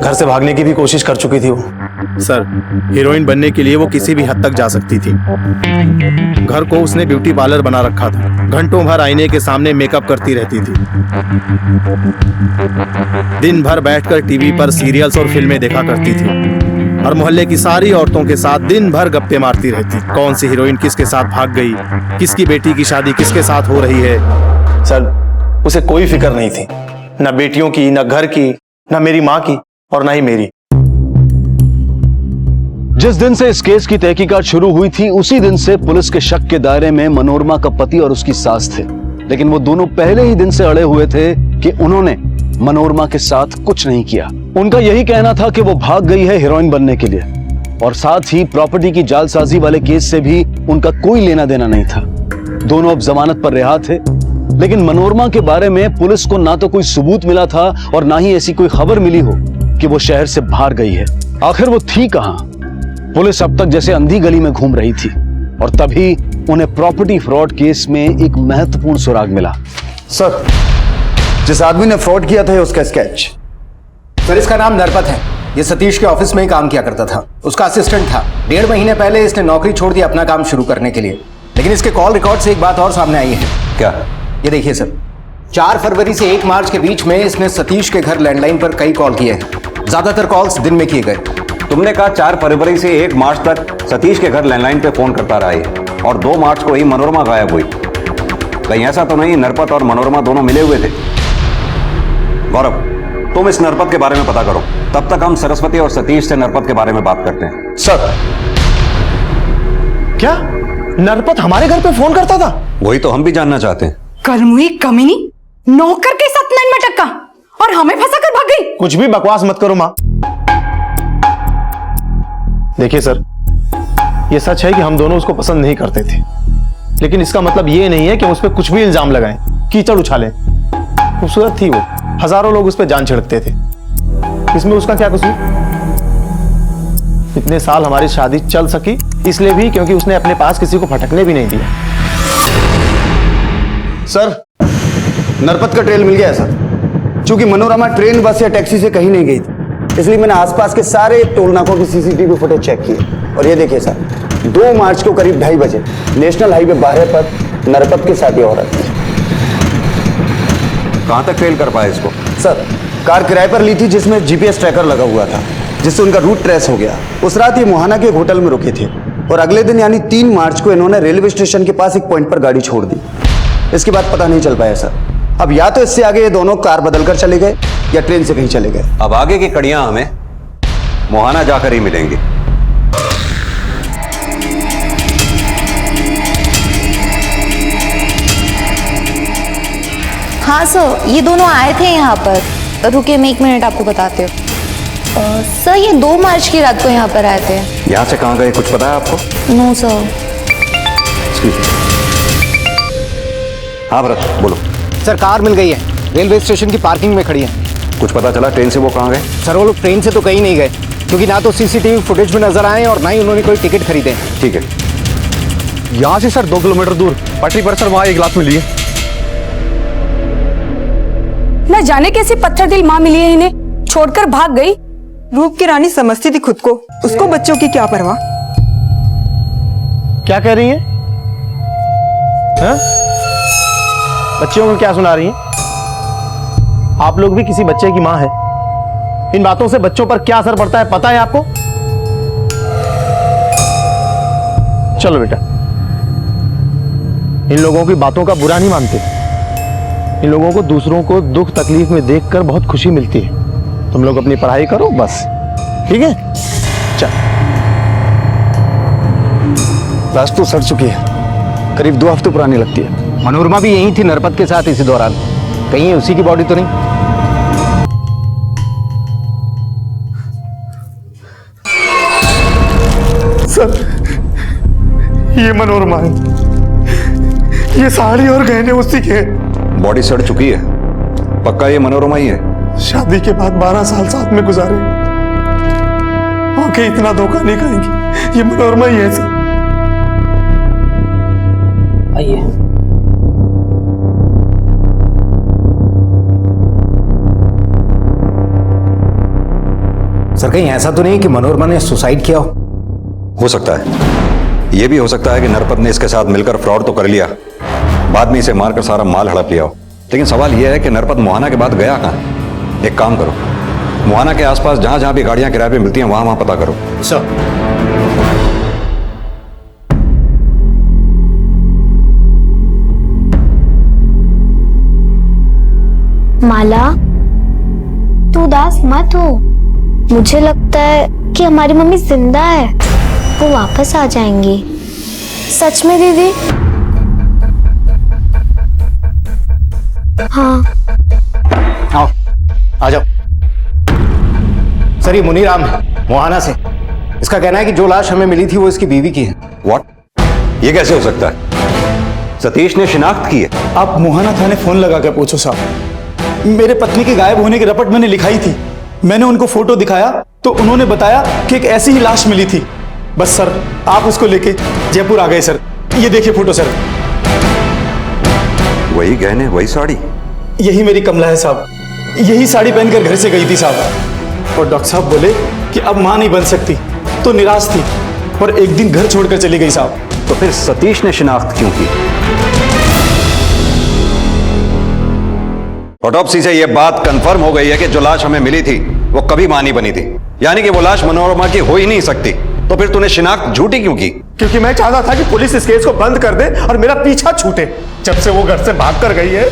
घर से भागने की भी कोशिश कर चुकी थी वो। सर हीरोइन बनने के लिए वो किसी भी हद तक जा सकती थी। घर को उसने ब्यूटी पार्लर बना रखा था, घंटों भर आईने के सामने मेकअप करती रहती थी, दिन भर बैठकर टीवी पर सीरियल्स और फिल्में देखा करती थी और मोहल्ले की सारी औरतों के साथ दिन भर गप्पे मारती रहती। कौन सी हीरोइन किसके साथ भाग गई, किसकी बेटी की शादी किसके साथ हो रही है। सर उसे कोई फिक्र नहीं थी, न बेटियों की, न घर की, न मेरी माँ की और न ही मेरी। जिस दिन से इस केस की तहकीकात शुरू हुई थी उसी दिन से पुलिस के शक के दायरे में मनोरमा का पति और उसकी सास थे, लेकिन वो दोनों पहले ही दिन से अड़े हुए थे कि उन्होंने मनोरमा के साथ कुछ नहीं किया। उनका यही कहना था कि वो भाग गई है हीरोइन बनने के लिए, और साथ ही प्रॉपर्टी की जालसाजी वाले केस से भी उनका कोई लेना देना नहीं था। दोनों अब जमानत पर रिहा थे, लेकिन मनोरमा के बारे में पुलिस को ना तो कोई सबूत मिला था और ना ही ऐसी कोई खबर मिली हो कि वो शहर से बाहर गई है। आखिर वो थी कहां? पुलिस अब तक जैसे अंधी गली में घूम रही थी और तभी उन्हें प्रॉपर्टी फ्रॉड केस में एक महत्वपूर्ण सुराग मिला। सर जिस आदमी ने फ्रॉड किया था उसका स्केच। सर इसका नाम नरपत है, ये सतीश के ऑफिस में ही काम किया करता था, उसका असिस्टेंट था। 1.5 महीने पहले इसने नौकरी छोड़ दी अपना काम शुरू करने के लिए, लेकिन इसके कॉल रिकॉर्ड से एक बात और सामने आई है। क्या? ये देखिए सर, 4 फरवरी से 1 मार्च के बीच में इसने सतीश के घर लैंडलाइन पर कई कॉल किए हैं, ज्यादातर कॉल्स दिन में किए गए। तुमने कहा 4 फरवरी से 1 मार्च तक सतीश के घर लैंडलाइन पे फोन करता रहा है और 2 मार्च को ही मनोरमा गायब हुई। कहीं ऐसा तो नहीं नरपत और मनोरमा दोनों मिले हुए थे? गौरव तुम इस नरपत के बारे में पता करो, तब तक हम सरस्वती और सतीश से नरपत के बारे में बात करते हैं। सर क्या नरपत हमारे घर पे फोन करता था? वही तो हम भी जानना चाहते हैं। कलमुई कमीनी नौकर के साथ लाइन में टक्का और हमें फंसा कर भाग गई। कुछ भी बकवास मत करो माँ। देखिए सर, ये सच है कि हम दोनों उसको पसंद नहीं करते थे, लेकिन इसका मतलब ये नहीं है कि हम उस पर कुछ भी इल्जाम लगाएं, कीचड़ उछालें। खूबसूरत थी वो, हजारों लोग उस पर जान छिड़कते थे, इसमें उसका क्या कसूर? इतने साल हमारी शादी चल सकी इसलिए भी क्योंकि उसने अपने पास किसी को फटकने भी नहीं दिया। सर नरपत का ट्रेल मिल गया है सर। चूंकि मनोरमा ट्रेन, बस या टैक्सी से कहीं नहीं गई थी, इसलिए मैंने आसपास के सारे टोल नाकों की सीसीटीवी फुटेज चेक किए और ये देखिए सर, 2 मार्च को करीब 2:30 बजे नेशनल हाईवे 12 पर नरपत के साथ ये औरत थी। कहां तक ट्रेल कर पाए इसको? सर कार किराए पर ली थी जिसमें जीपीएस ट्रैकर लगा हुआ था, जिससे उनका रूट ट्रेस हो गया। उस रात ये मोहाना के एक होटल में रुके थे और अगले दिन यानी 3 मार्च को इन्होंने रेलवे स्टेशन के पास एक पॉइंट पर गाड़ी छोड़ दी। इसके बाद पता नहीं चल पाया सर। अब या तो इससे आगे ये दोनों कार बदलकर चले गए या ट्रेन से कहीं चले गए। अब आगे की कड़ियां हमें मोहाना जाकर ही मिलेंगी। हाँ सर, ये दोनों आए थे यहाँ पर। रुकिए मैं 1 मिनट आपको बताती हूँ। सर ये 2 मार्च की रात को यहाँ पर आए थे। यहाँ से कहाँ गए, कुछ पता है आपको? No sir. हाँ भरत बोलो। सर कार मिल गई है, रेलवे स्टेशन की पार्किंग में खड़ी है। कुछ पता चला ट्रेन से वो कहाँ गए? सर वो लोग ट्रेन से तो कहीं नहीं गए, क्योंकि ना तो सीसीटीवी फुटेज में नजर आए और ना ही उन्होंने कोई टिकट खरीदे। ठीक है। यहां से सर 2 किलोमीटर दूर पटरी पर सर वहां एक लाश मिली है। न जाने कैसी पत्थर दिल माँ मिली है इन्हें, छोड़कर भाग गई। रूप की रानी समझती थी खुद को, उसको बच्चों की क्या परवाह। क्या कह रही हैं? हैं? बच्चियों को क्या सुना रही हैं? आप लोग भी किसी बच्चे की मां है। इन बातों से बच्चों पर क्या असर पड़ता है पता है आपको? चलो बेटा, इन लोगों की बातों का बुरा नहीं मानते। इन लोगों को दूसरों को दुख तकलीफ में देखकर बहुत खुशी मिलती है। तुम लोग अपनी पढ़ाई करो बस, ठीक है? चल। लाश तो सड़ चुकी है, करीब 2 हफ्ते पुरानी लगती है। मनोरमा भी यहीं थी नरपत के साथ इसी दौरान, कहीं उसी की बॉडी तो नहीं? सर ये मनोरमा है, ये साड़ी और गहने उसी के। बॉडी सड़ चुकी है, पक्का ये मनोरमा ही है। शादी के बाद 12 साल साथ में गुजारे, आंखें इतना धोखा नहीं खाएंगी, ये मनोरमा ही है सर। आइए। सर कहीं ऐसा तो नहीं कि मनोरमा ने सुसाइड किया हो सकता है। यह भी हो सकता है कि नरपत ने इसके साथ मिलकर फ्रॉड तो कर लिया, बाद में इसे मारकर सारा माल हड़प लिया हो। लेकिन सवाल यह है कि नरपत मोहाना के बाद गया कहां? एक काम करो, मोहाना के आसपास जहां जहां भी गाड़ियां किराए पे मिलती हैं वहां वहां पता करो। सर माला, तू उदास मत हो। मुझे लगता है कि हमारी मम्मी जिंदा है, वो वापस आ जाएंगी। सच में दीदी? हाँ। आओ, आ जाओ। सर ये मुनीराम है, मोहाना से। इसका कहना है कि जो लाश हमें मिली थी वो इसकी बीवी की है। व्हाट? ये कैसे हो सकता है? सतीश ने शिनाख्त की है। आप मोहाना थाने फोन लगा कर पूछो साहब। मेरे पत्नी के गायब होने की रपट मैंने लिखाई थी, मैंने उनको फोटो दिखाया तो उन्होंने बताया कि एक ऐसी ही लाश मिली थी। बस सर आप उसको लेके जयपुर आ गए सर। ये देखिए फोटो सर। वही गहने, वही साड़ी? यही मेरी कमला है साहब, यही साड़ी पहनकर घर से गई थी साहब। और डॉक्टर साहब बोले कि अब मां नहीं बन सकती, तो निराश थी और एक दिन घर छोड़कर चली गई साहब। तो फिर सतीश ने शिनाख्त क्यों की? ऑटोप्सी से यह बात कंफर्म हो गई है कि जो लाश हमें मिली थी वो कभी मां नहीं बनी थी, यानी कि वो लाश मनोरमा की हो ही नहीं सकती। तो फिर तूने शिनाख्त झूठी क्यों की? क्योंकि मैं चाहता था कि पुलिस इस केस को बंद कर दे और मेरा पीछा छूटे। जब से वो घर से भाग कर गई है,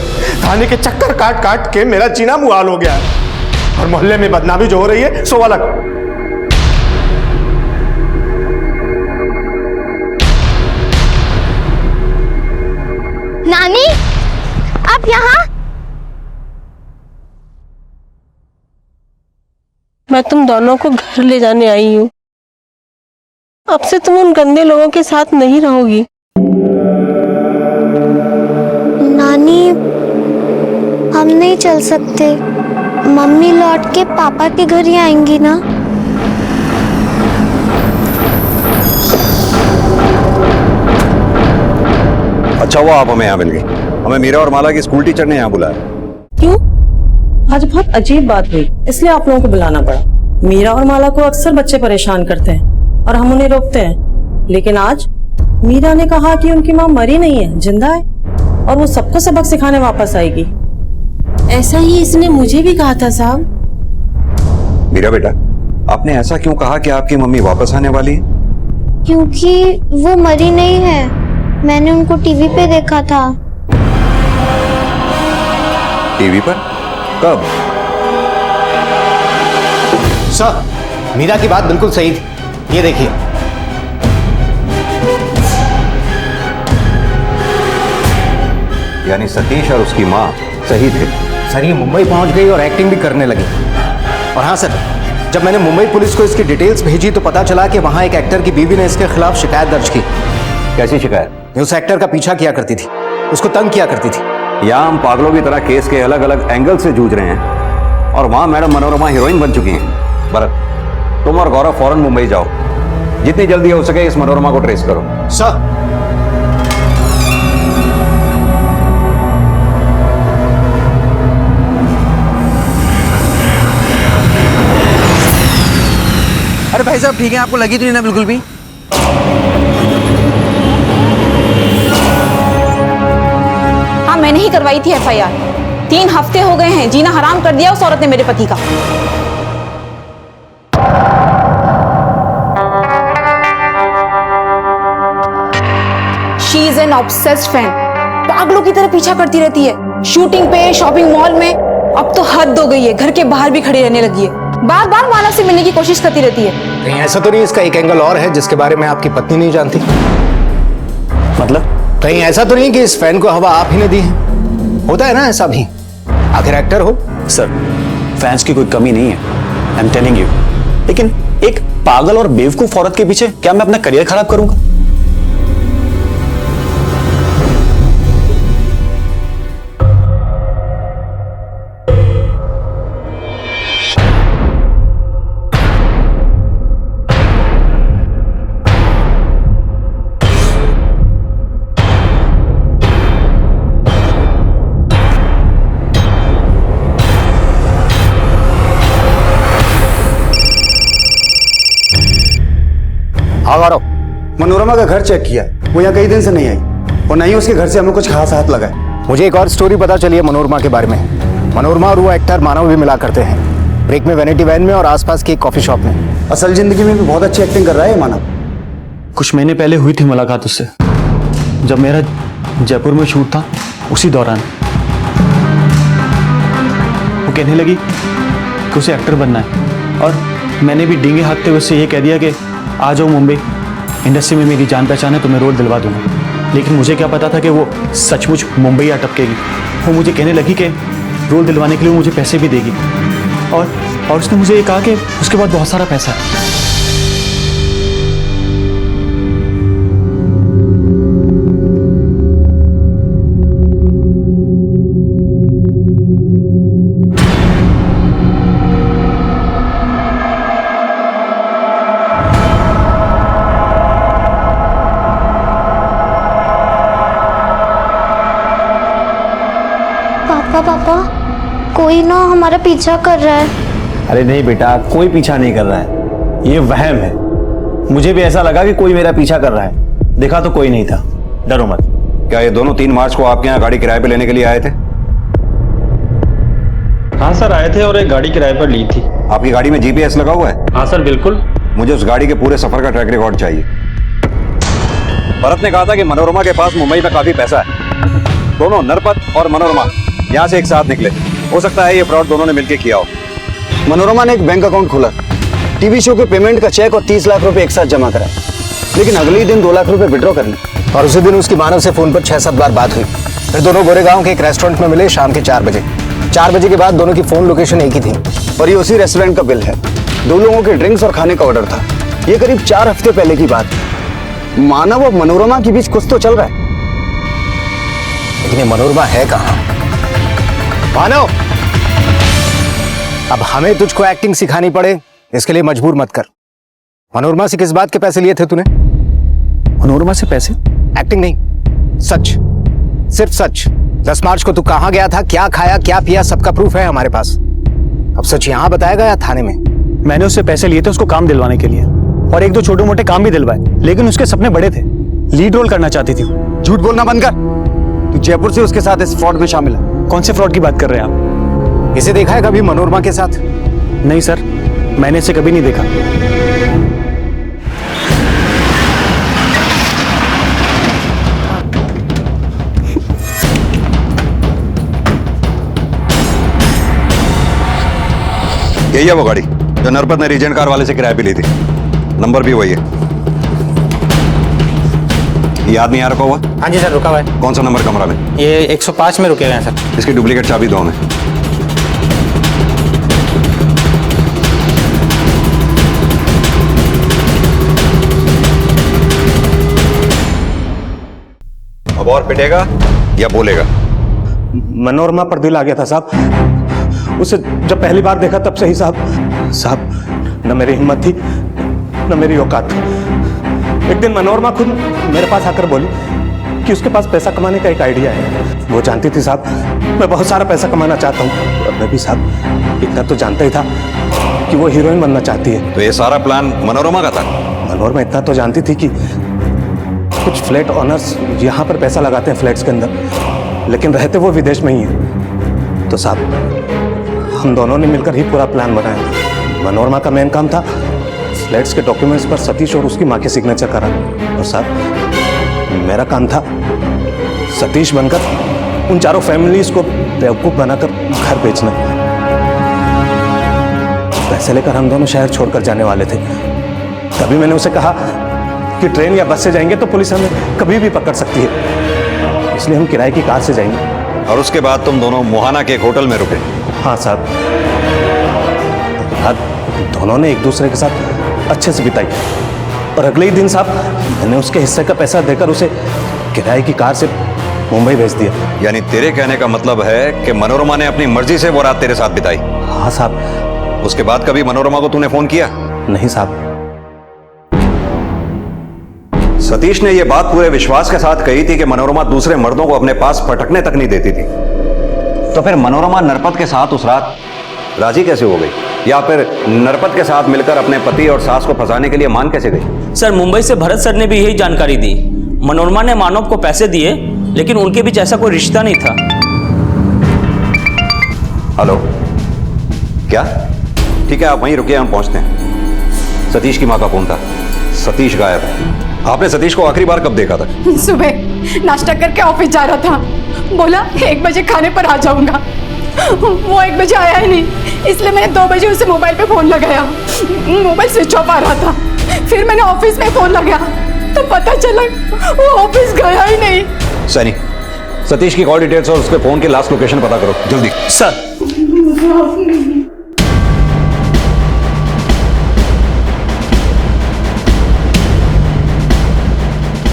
थाने के चक्कर काट काट के मेरा जीना मुहाल हो गया है। और मोहल्ले में बदनामी जो हो रही है सो अलग। नानी, आप यहाँ? मैं तुम दोनों को घर ले जाने आई हूँ। अब से तुम उन गंदे लोगों के साथ नहीं रहोगी। नानी, हम नहीं चल सकते। मम्मी लौट के पापा के घर ही आएंगी ना? अच्छा हुआ आप हमें यहाँ मिल गई। हमें मीरा और माला की स्कूल टीचर ने यहाँ बुलाया। क्यों? आज बहुत अजीब बात हुई, इसलिए आप लोगों को बुलाना पड़ा। मीरा और माला को अक्सर बच्चे परेशान करते हैं और हम उन्हें रोकते हैं, लेकिन आज मीरा ने कहा कि उनकी माँ मरी नहीं है, जिंदा है और वो सबको सबक सिखाने वापस आएगी। ऐसा ही इसने मुझे भी कहा था साहब। मीरा बेटा, आपने ऐसा क्यों कहा कि आपकी मम्मी वापस आने वाली है? क्योंकि वो मरी नहीं है, मैंने उनको टीवी पे देखा था। टीवी पर? कब? सर मीरा की बात बिल्कुल सही थी, ये देखिए। यानी सतीश और उसकी माँ सही थे। सर ये मुंबई पहुंच गई और एक्टिंग भी करने लगी। और हाँ सर, जब मैंने मुंबई पुलिस को इसकी डिटेल्स भेजी तो पता चला कि वहां एक एक्टर की बीवी ने इसके खिलाफ शिकायत दर्ज की। कैसी शिकायत? उस एक्टर का पीछा किया करती थी। उसको तंग किया करती थी। यहाँ हम पागलों की तरह केस के अलग अलग एंगल से जूझ रहे हैं और वहां मैडम मनोरमा हीरोइन बन चुकी हैं। भरत, तुम और गौरव फौरन मुंबई जाओ, जितनी जल्दी हो सके इस मनोरमा को ट्रेस करो। सर। अरे भाई साहब ठीक है, आपको लगी तो नहीं ना बिल्कुल भी? हाँ मैंने ही करवाई थी एफआईआर। 3 हफ्ते हो गए हैं, जीना हराम कर दिया उस औरत ने मेरे पति का। She is an obsessed fan, पागलों की तरह पीछा करती रहती है, शूटिंग पे, शॉपिंग मॉल में। अब तो हद हो गई है, घर के बाहर भी खड़ी रहने लगी है, बार बार माला से मिलने की कोशिश करती रहती है। कहीं ऐसा तो नहीं इसका एक एंगल और है जिसके बारे में आपकी पत्नी नहीं जानती? मतलब कहीं ऐसा तो नहीं कि इस फैन को हवा आप ही ने दी है? होता है ना ऐसा भी, आखिर एक्टर हो। सर, फैंस की कोई कमी नहीं है, आई एम टेलिंग यू। लेकिन एक पागल और बेवकूफ औरत के पीछे क्या मैं अपना करियर खराब करूंगा? हाँ गौरव, मनोरमा का घर चेक किया, वो यहाँ कई दिन से नहीं आई और नहीं उसके घर से हमें कुछ खास हाथ लगा है। मुझे एक और स्टोरी पता चली है मनोरमा के बारे में। मनोरमा और वो एक्टर मानव भी मिला करते हैं, ब्रेक में वैनिटी वैन में और आसपास की एक कॉफी शॉप में। असल जिंदगी में भी बहुत अच्छी एक्टिंग कर रहा है मानव। कुछ महीने पहले हुई थी मुलाकात उससे, जब मेरा जयपुर में शूट था, उसी दौरान वो कहने लगी कि उसे एक्टर बनना है और मैंने भी डींगे हाँकते हुए उससे ये कह दिया कि आ जाओ मुंबई, इंडस्ट्री में मेरी जान पहचान है, तुम्हें रोल दिलवा दूंगा। लेकिन मुझे क्या पता था कि वो सचमुच मुंबई अटकेगी। वो मुझे कहने लगी कि रोल दिलवाने के लिए वो मुझे पैसे भी देगी और उसने मुझे ये कहा कि उसके बाद बहुत सारा पैसा है। पापा, कोई ना हमारा पीछा कर रहा है। अरे नहीं बेटा, कोई पीछा नहीं कर रहा है, ये वहम है। मुझे भी ऐसा लगा कि कोई मेरा पीछा कर रहा है, देखा तो कोई नहीं था। डरो मत। क्या ये दोनों 3 मार्च को आपके यहाँ गाड़ी किराए पे लेने के लिए आए थे? हाँ सर, आए थे और एक गाड़ी किराए पर ली थी। आपकी गाड़ी में जीपीएस लगा हुआ है? हाँ सर, बिल्कुल। मुझे उस गाड़ी के पूरे सफर का ट्रैक रिकॉर्ड चाहिए। भरत ने कहा था कि मनोरमा के पास मुंबई में काफी पैसा है। दोनों नरपत और मनोरमा यहाँ से एक साथ निकले। हो सकता है ये फ्रॉड दोनों ने मिलकर किया हो। मनोरमा ने एक बैंक अकाउंट खोला, टीवी शो के पेमेंट का चेक और 30 लाख रुपए एक साथ जमा कराए, लेकिन अगले ही दिन 2 लाख रुपए विड्रॉ कर लिए। और उसी दिन उसकी मानव से फोन पर 6-7 बार बात हुई। फिर दोनों गोरेगांव के एक रेस्टोरेंट में मिले शाम के 4 बजे। 4 बजे के बाद दोनों की फोन लोकेशन एक ही थी। और ये उसी रेस्टोरेंट का बिल है। 2 लोगों के ड्रिंक्स और खाने का ऑर्डर था। ये करीब 4 हफ्ते पहले की बात। मानव और मनोरमा के बीच कुछ तो चल रहा है, लेकिन ये मनोरमा है कहाँ? मानव, अब हमें तुझको एक्टिंग सिखानी पड़े इसके लिए मजबूर मत कर। मनोरमा से किस बात के पैसे लिए थे तूने? मनोरमा से पैसे? एक्टिंग नहीं, सच, सिर्फ सच। 10 मार्च को तू कहाँ गया था, क्या खाया, क्या पिया, सबका प्रूफ है हमारे पास। अब सच यहाँ बताएगा या थाने में? मैंने उससे पैसे लिए थे उसको काम दिलवाने के लिए, और 1-2 छोटे मोटे काम भी दिलवाए, लेकिन उसके सपने बड़े थे। लीड रोल करना चाहती थी। झूठ बोलना बंद कर। तू जयपुर से उसके साथ इस फ्रॉड में शामिल है। कौन से फ्रॉड की बात कर रहे हैं आप? इसे देखा है कभी मनोरमा के साथ? नहीं सर, मैंने इसे कभी नहीं देखा। यही है वो गाड़ी जो नरपत ने रीजेंट कार वाले से किराए पे ली थी। नंबर भी वही है। ये आदमी यहाँ रुका हुआ? हाँ जी सर, रुका हुआ है। कौन सा नंबर कमरा में? ये 105 में रुके हुए हैं सर। इसकी डुप्लीकेट चाबी दो हमें। अब अब और पिटेगा या बोलेगा? मनोरमा पर दिल आ गया था साहब। उसे जब पहली बार देखा तब से ही साहब न मेरी हिम्मत थी न मेरी औकात थी। एक दिन मनोरमा खुद मेरे पास आकर बोली कि उसके पास पैसा कमाने का एक आइडिया है। वो जानती थी साहब मैं बहुत सारा पैसा कमाना चाहता हूँ, और मैं भी साहब इतना तो जानता ही था कि वो हीरोइन बनना चाहती है। तो ये सारा प्लान मनोरमा का था? मनोरमा इतना तो जानती थी कि कुछ फ्लैट ऑनर्स यहाँ पर पैसा लगाते हैं फ्लैट्स के अंदर, लेकिन रहते वो विदेश में ही है। तो साहब हम दोनों ने मिलकर ही पूरा प्लान बनाया। मनोरमा का मेन काम था फ्लैट्स के डॉक्यूमेंट्स पर सतीश और उसकी माँ के सिग्नेचर कराना, और साहब मेरा काम था सतीश बनकर उन चारों फैमिलीज को बेवकूफ बनाकर घर बेचना। पैसे लेकर हम दोनों शहर छोड़कर जाने वाले थे। तभी मैंने उसे कहा कि ट्रेन या बस से जाएंगे तो पुलिस हमें कभी भी पकड़ सकती है, इसलिए हम किराए की कार से जाएंगे। और उसके बाद तुम दोनों मोहाना के एक होटल में रुके? हाँ साहब, दोनों ने एक दूसरे के साथ अच्छे से बिताई, और अगले ही दिन साहब मैंने उसके हिस्से का पैसा देकर उसे किराए की कार से मुंबई भेज दिया। यानी तेरे कहने का मतलब है कि मनोरमा ने अपनी मर्जी से वो रात तेरे साथ बिताई? हाँ साहब। उसके बाद कभी मनोरमा को तूने फोन किया? नहीं साहब। सतीश ने यह बात पूरे विश्वास के साथ कही थी कि मनोरमा दूसरे मर्दों को अपने पास पटकने तक नहीं देती थी। तो फिर मनोरमा नरपत के साथ उस रात राजी कैसे हो गई, या फिर नरपत के साथ मिलकर अपने पति और सास को फंसाने के लिए मान कैसे गई? सर मुंबई से भरत सर ने भी यही जानकारी दी। मनोरमा ने मानव को पैसे दिए, लेकिन उनके बीच ऐसा कोई रिश्ता नहीं था। हेलो, क्या? ठीक है आप वहीं रुकिए, हम पहुंचते हैं। सतीश की मां का फोन था, सतीश गायब है। आपने सतीश को आखिरी बार कब देखा था? सुबह नाश्ता करके ऑफिस जा रहा था, बोला 1 बजे खाने पर आ जाऊंगा। वो 1 बजे आया ही नहीं, इसलिए मैंने 2 बजे उसे मोबाइल पे फोन लगाया। मोबाइल स्विच ऑफ आ रहा था। फिर मैंने ऑफिस में फोन लगाया तो पता चला वो ऑफिस गया ही नहीं। सैनी, सतीश की कॉल डिटेल्स और उसके फोन की लास्ट लोकेशन पता करो जल्दी। सर।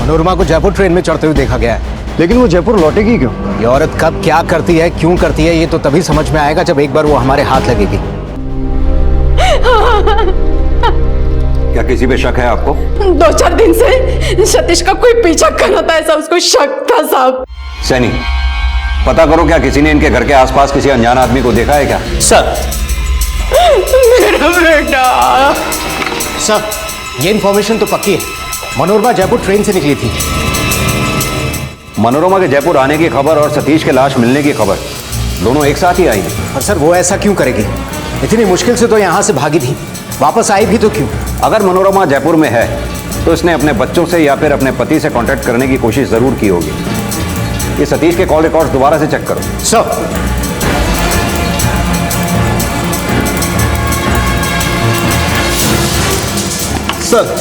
मनोरमा को जयपुर ट्रेन में चढ़ते हुए देखा गया है। लेकिन वो जयपुर लौटेगी क्यों? ये औरत कब क्या करती है, क्यों करती है, ये तो तभी समझ में आएगा जब एक बार वो हमारे हाथ लगेगी। क्या किसी पे शक है आपको? 2-4 दिन से सतीश का कोई पीछा कर रहा था, ऐसा उसको शक था साहब। सैनी, पता करो क्या किसी ने इनके घर के आसपास किसी अनजान आदमी को देखा है क्या? सर। मेरा बेटा। सर, ये इन्फॉर्मेशन तो पक्की है। मनोरमा जयपुर ट्रेन से निकली थी। मनोरमा के जयपुर आने की खबर और सतीश के लाश मिलने की खबर दोनों एक साथ ही आई हैं। पर सर वो ऐसा क्यों करेगी? इतनी मुश्किल से तो यहाँ से भागी थी, वापस आई भी तो क्यों? अगर मनोरमा जयपुर में है तो इसने अपने बच्चों से या फिर अपने पति से कांटेक्ट करने की कोशिश जरूर की होगी। ये सतीश के कॉल रिकॉर्ड्स दोबारा से चेक करो। सर,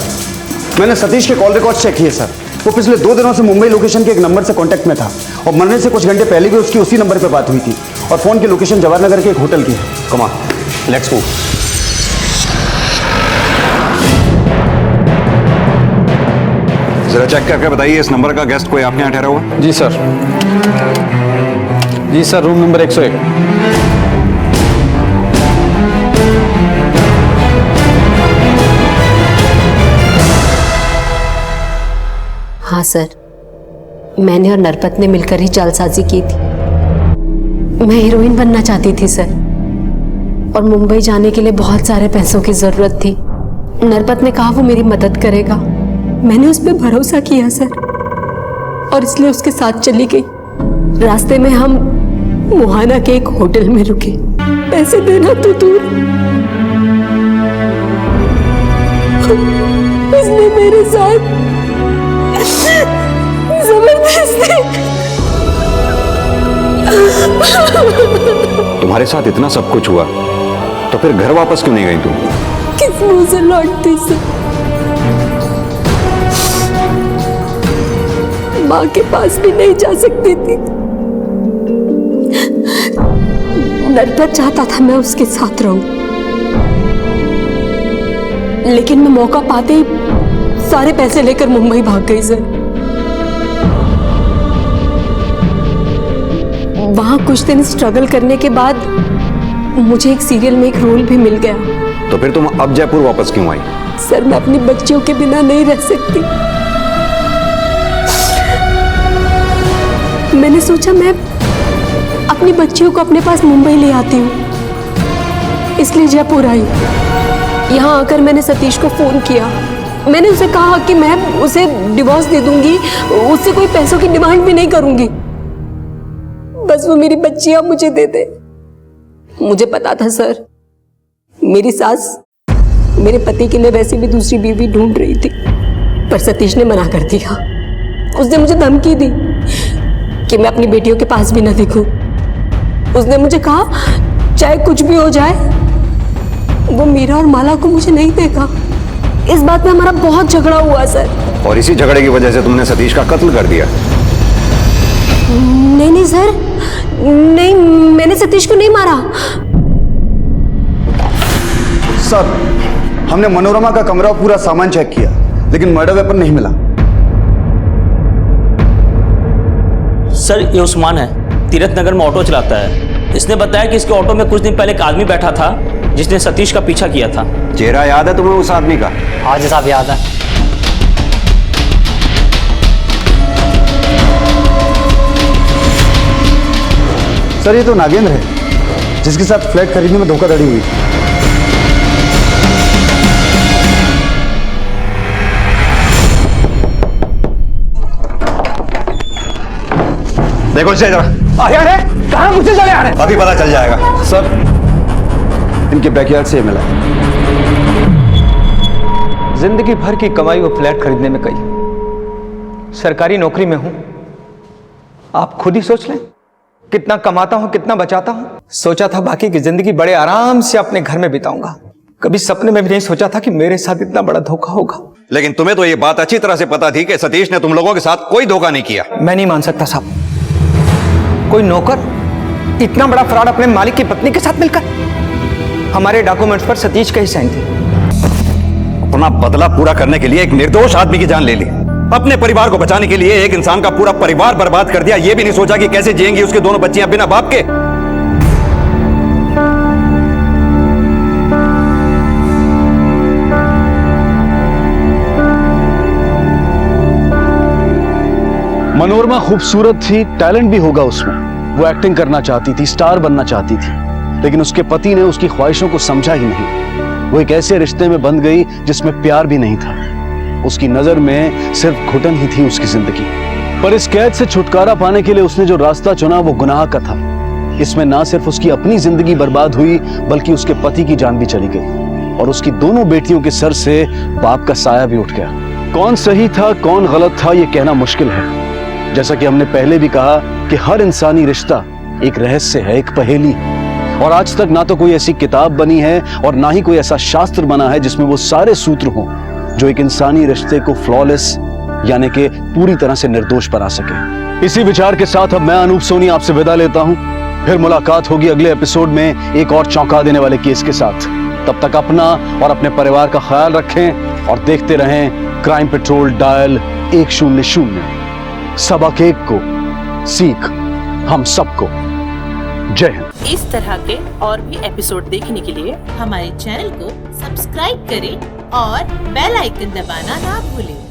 मैंने सतीश के कॉल रिकॉर्ड्स चेक किए सर। वो पिछले 2 दिनों से मुंबई लोकेशन के एक नंबर से कांटेक्ट में था, और मरने से कुछ घंटे पहले भी उसकी उसी नंबर पे बात हुई थी, और फोन की लोकेशन जवाहर नगर के एक होटल की है। Come on, let's move. जरा चेक करके बताइए इस नंबर का गेस्ट कोई आपके यहाँ ठहरा हुआ? जी सर। जी सर, रूम नंबर 101। हाँ सर, मैंने और नरपत ने मिलकर ही जालसाजी की थी। मैं हीरोइन बनना चाहती थी सर, और मुंबई जाने के लिए बहुत सारे पैसों की जरूरत थी। नरपत ने कहा वो मेरी मदद करेगा। मैंने उस पर भरोसा किया सर, और इसलिए उसके साथ चली गई। रास्ते में हम मोहाना के एक होटल में रुके। पैसे देना तो दूर, उसने मेरे साथ जबरदस्ती। तुम्हारे साथ इतना सब कुछ हुआ तो फिर घर वापस क्यों नहीं गई तुम? किस मुंह से लौटती सर? माँ के पास भी नहीं जा सकती थी। नरपत चाहता था मैं उसके साथ रहूं, लेकिन मैं मौका पाते ही सारे पैसे लेकर मुंबई भाग गई सर। वहाँ कुछ दिन स्ट्रगल करने के बाद मुझे एक सीरियल में एक रोल भी मिल गया। तो फिर तुम अब जयपुर वापस क्यों आई? सर मैं अपनी बच्चियों के बिना नहीं रह सकती। मैंने सोचा मैं अपनी बच्चियों को अपने पास मुंबई ले आती हूँ, इसलिए जयपुर आई। यहाँ आकर मैंने सतीश को फोन किया। मैंने उसे कहा कि मैं उसे डिवोर्स दे दूंगी, उससे कोई पैसों की डिमांड भी नहीं करूंगी, बस वो मेरी बच्चियां मुझे दे दे। मुझे पता था सर, मेरी सास मेरे पति के लिए वैसे भी दूसरी बीवी ढूंढ रही थी, पर सतीश ने मना कर दिया। उसने मुझे धमकी दी कि मैं अपनी बेटियों के पास भी न दिखूं। उसने मुझे कहा चाहे कुछ भी हो जाए, वो मीरा और माला को मुझे नहीं देगा। इस बात में हमारा बहुत झगड़ा हुआ सर। और इसी झगड़े की वजह से तुमने सतीश का कत्ल कर दिया? नहीं सर, नहीं, मैंने सतीश को नहीं मारा। सर, हमने मनोरमा का कमरा और पूरा सामान चेक किया, लेकिन मर्डर वेपन नहीं मिला। सर ये उस्मान है, तीरथ नगर में ऑटो चलाता है। इसने बताया कि इसके ऑटो में कुछ दिन पहले एक आदमी बैठा था जिसने सतीश का पीछा किया था। चेहरा याद है तुम्हें उस आदमी का? हाँ जी साहब, याद है। सर ये तो नागेंद्र है, जिसके साथ फ्लैट खरीदने में धोखाधड़ी हुई। देखो इसे जरा। कहाँ मुझे चले आ रहे हैं? अभी पता चल जाएगा। सर इनके बैकयार्ड से मिला। जिंदगी भर की कमाई वो फ्लैट खरीदने में गई। सरकारी नौकरी में हूं, आप खुद ही सोच लें कितना कमाता हूं, कितना बचाता हूं। सोचा था बाकी की जिंदगी बड़े आराम से अपने घर में बिताऊंगा। कभी सपने में भी नहीं सोचा था कि मेरे साथ इतना बड़ा धोखा होगा। लेकिन तुम्हें तो ये बात अच्छी तरह से पता थी कि सतीश ने तुम लोगों के साथ कोई धोखा नहीं किया। मैं नहीं मान सकता साहब, कोई नौकर इतना बड़ा फ्रॉड अपने मालिक की पत्नी के साथ मिलकर। हमारे डॉक्यूमेंट्स पर सतीश का ही साइन थे। अपना बदला पूरा करने के लिए एक निर्दोष आदमी की जान ले ली, अपने परिवार को बचाने के लिए एक इंसान का पूरा परिवार बर्बाद कर दिया। ये भी नहीं सोचा कि कैसे जिएंगी उसके दोनों बच्चियां बिना बाप के। मनोरमा खूबसूरत थी, टैलेंट भी होगा उसमें। वो एक्टिंग करना चाहती थी, स्टार बनना चाहती थी, लेकिन उसके पति ने उसकी ख्वाहिशों को समझा ही नहीं। वो एक ऐसे रिश्ते में बंध गई जिसमें प्यार भी नहीं था। उसकी नजर में सिर्फ घुटन ही थी उसकी जिंदगी। पर इस कैद से छुटकारा पाने के लिए उसने जो रास्ता चुना वो गुनाह का था। इसमें ना सिर्फ उसकी अपनी जिंदगी बर्बाद हुई, बल्कि उसके पति की जान भी चली गई और उसकी दोनों बेटियों के सर से बाप का साया भी उठ गया। कौन सही था कौन गलत था ये कहना मुश्किल है। जैसा कि हमने पहले भी कहा कि हर इंसानी रिश्ता एक रहस्य है, एक पहेली। और आज तक ना तो कोई ऐसी किताब बनी है और ना ही कोई ऐसा शास्त्र बना है जिसमें वो सारे सूत्र हों जो एक इंसानी रिश्ते को फ्लॉलेस यानी कि पूरी तरह से निर्दोष बना सके। इसी विचार के साथ अब मैं अनूप सोनी आपसे विदा लेता हूं। फिर मुलाकात होगी अगले एपिसोड में एक और चौंका देने वाले केस के साथ। तब तक अपना और अपने परिवार का ख्याल रखें और देखते रहें क्राइम पेट्रोल डायल 100। सबक एक को सीख हम सबको। जय हिंद। इस तरह के और भी एपिसोड देखने के लिए हमारे चैनल को सब्सक्राइब करें और बेल आइकन दबाना ना भूलें।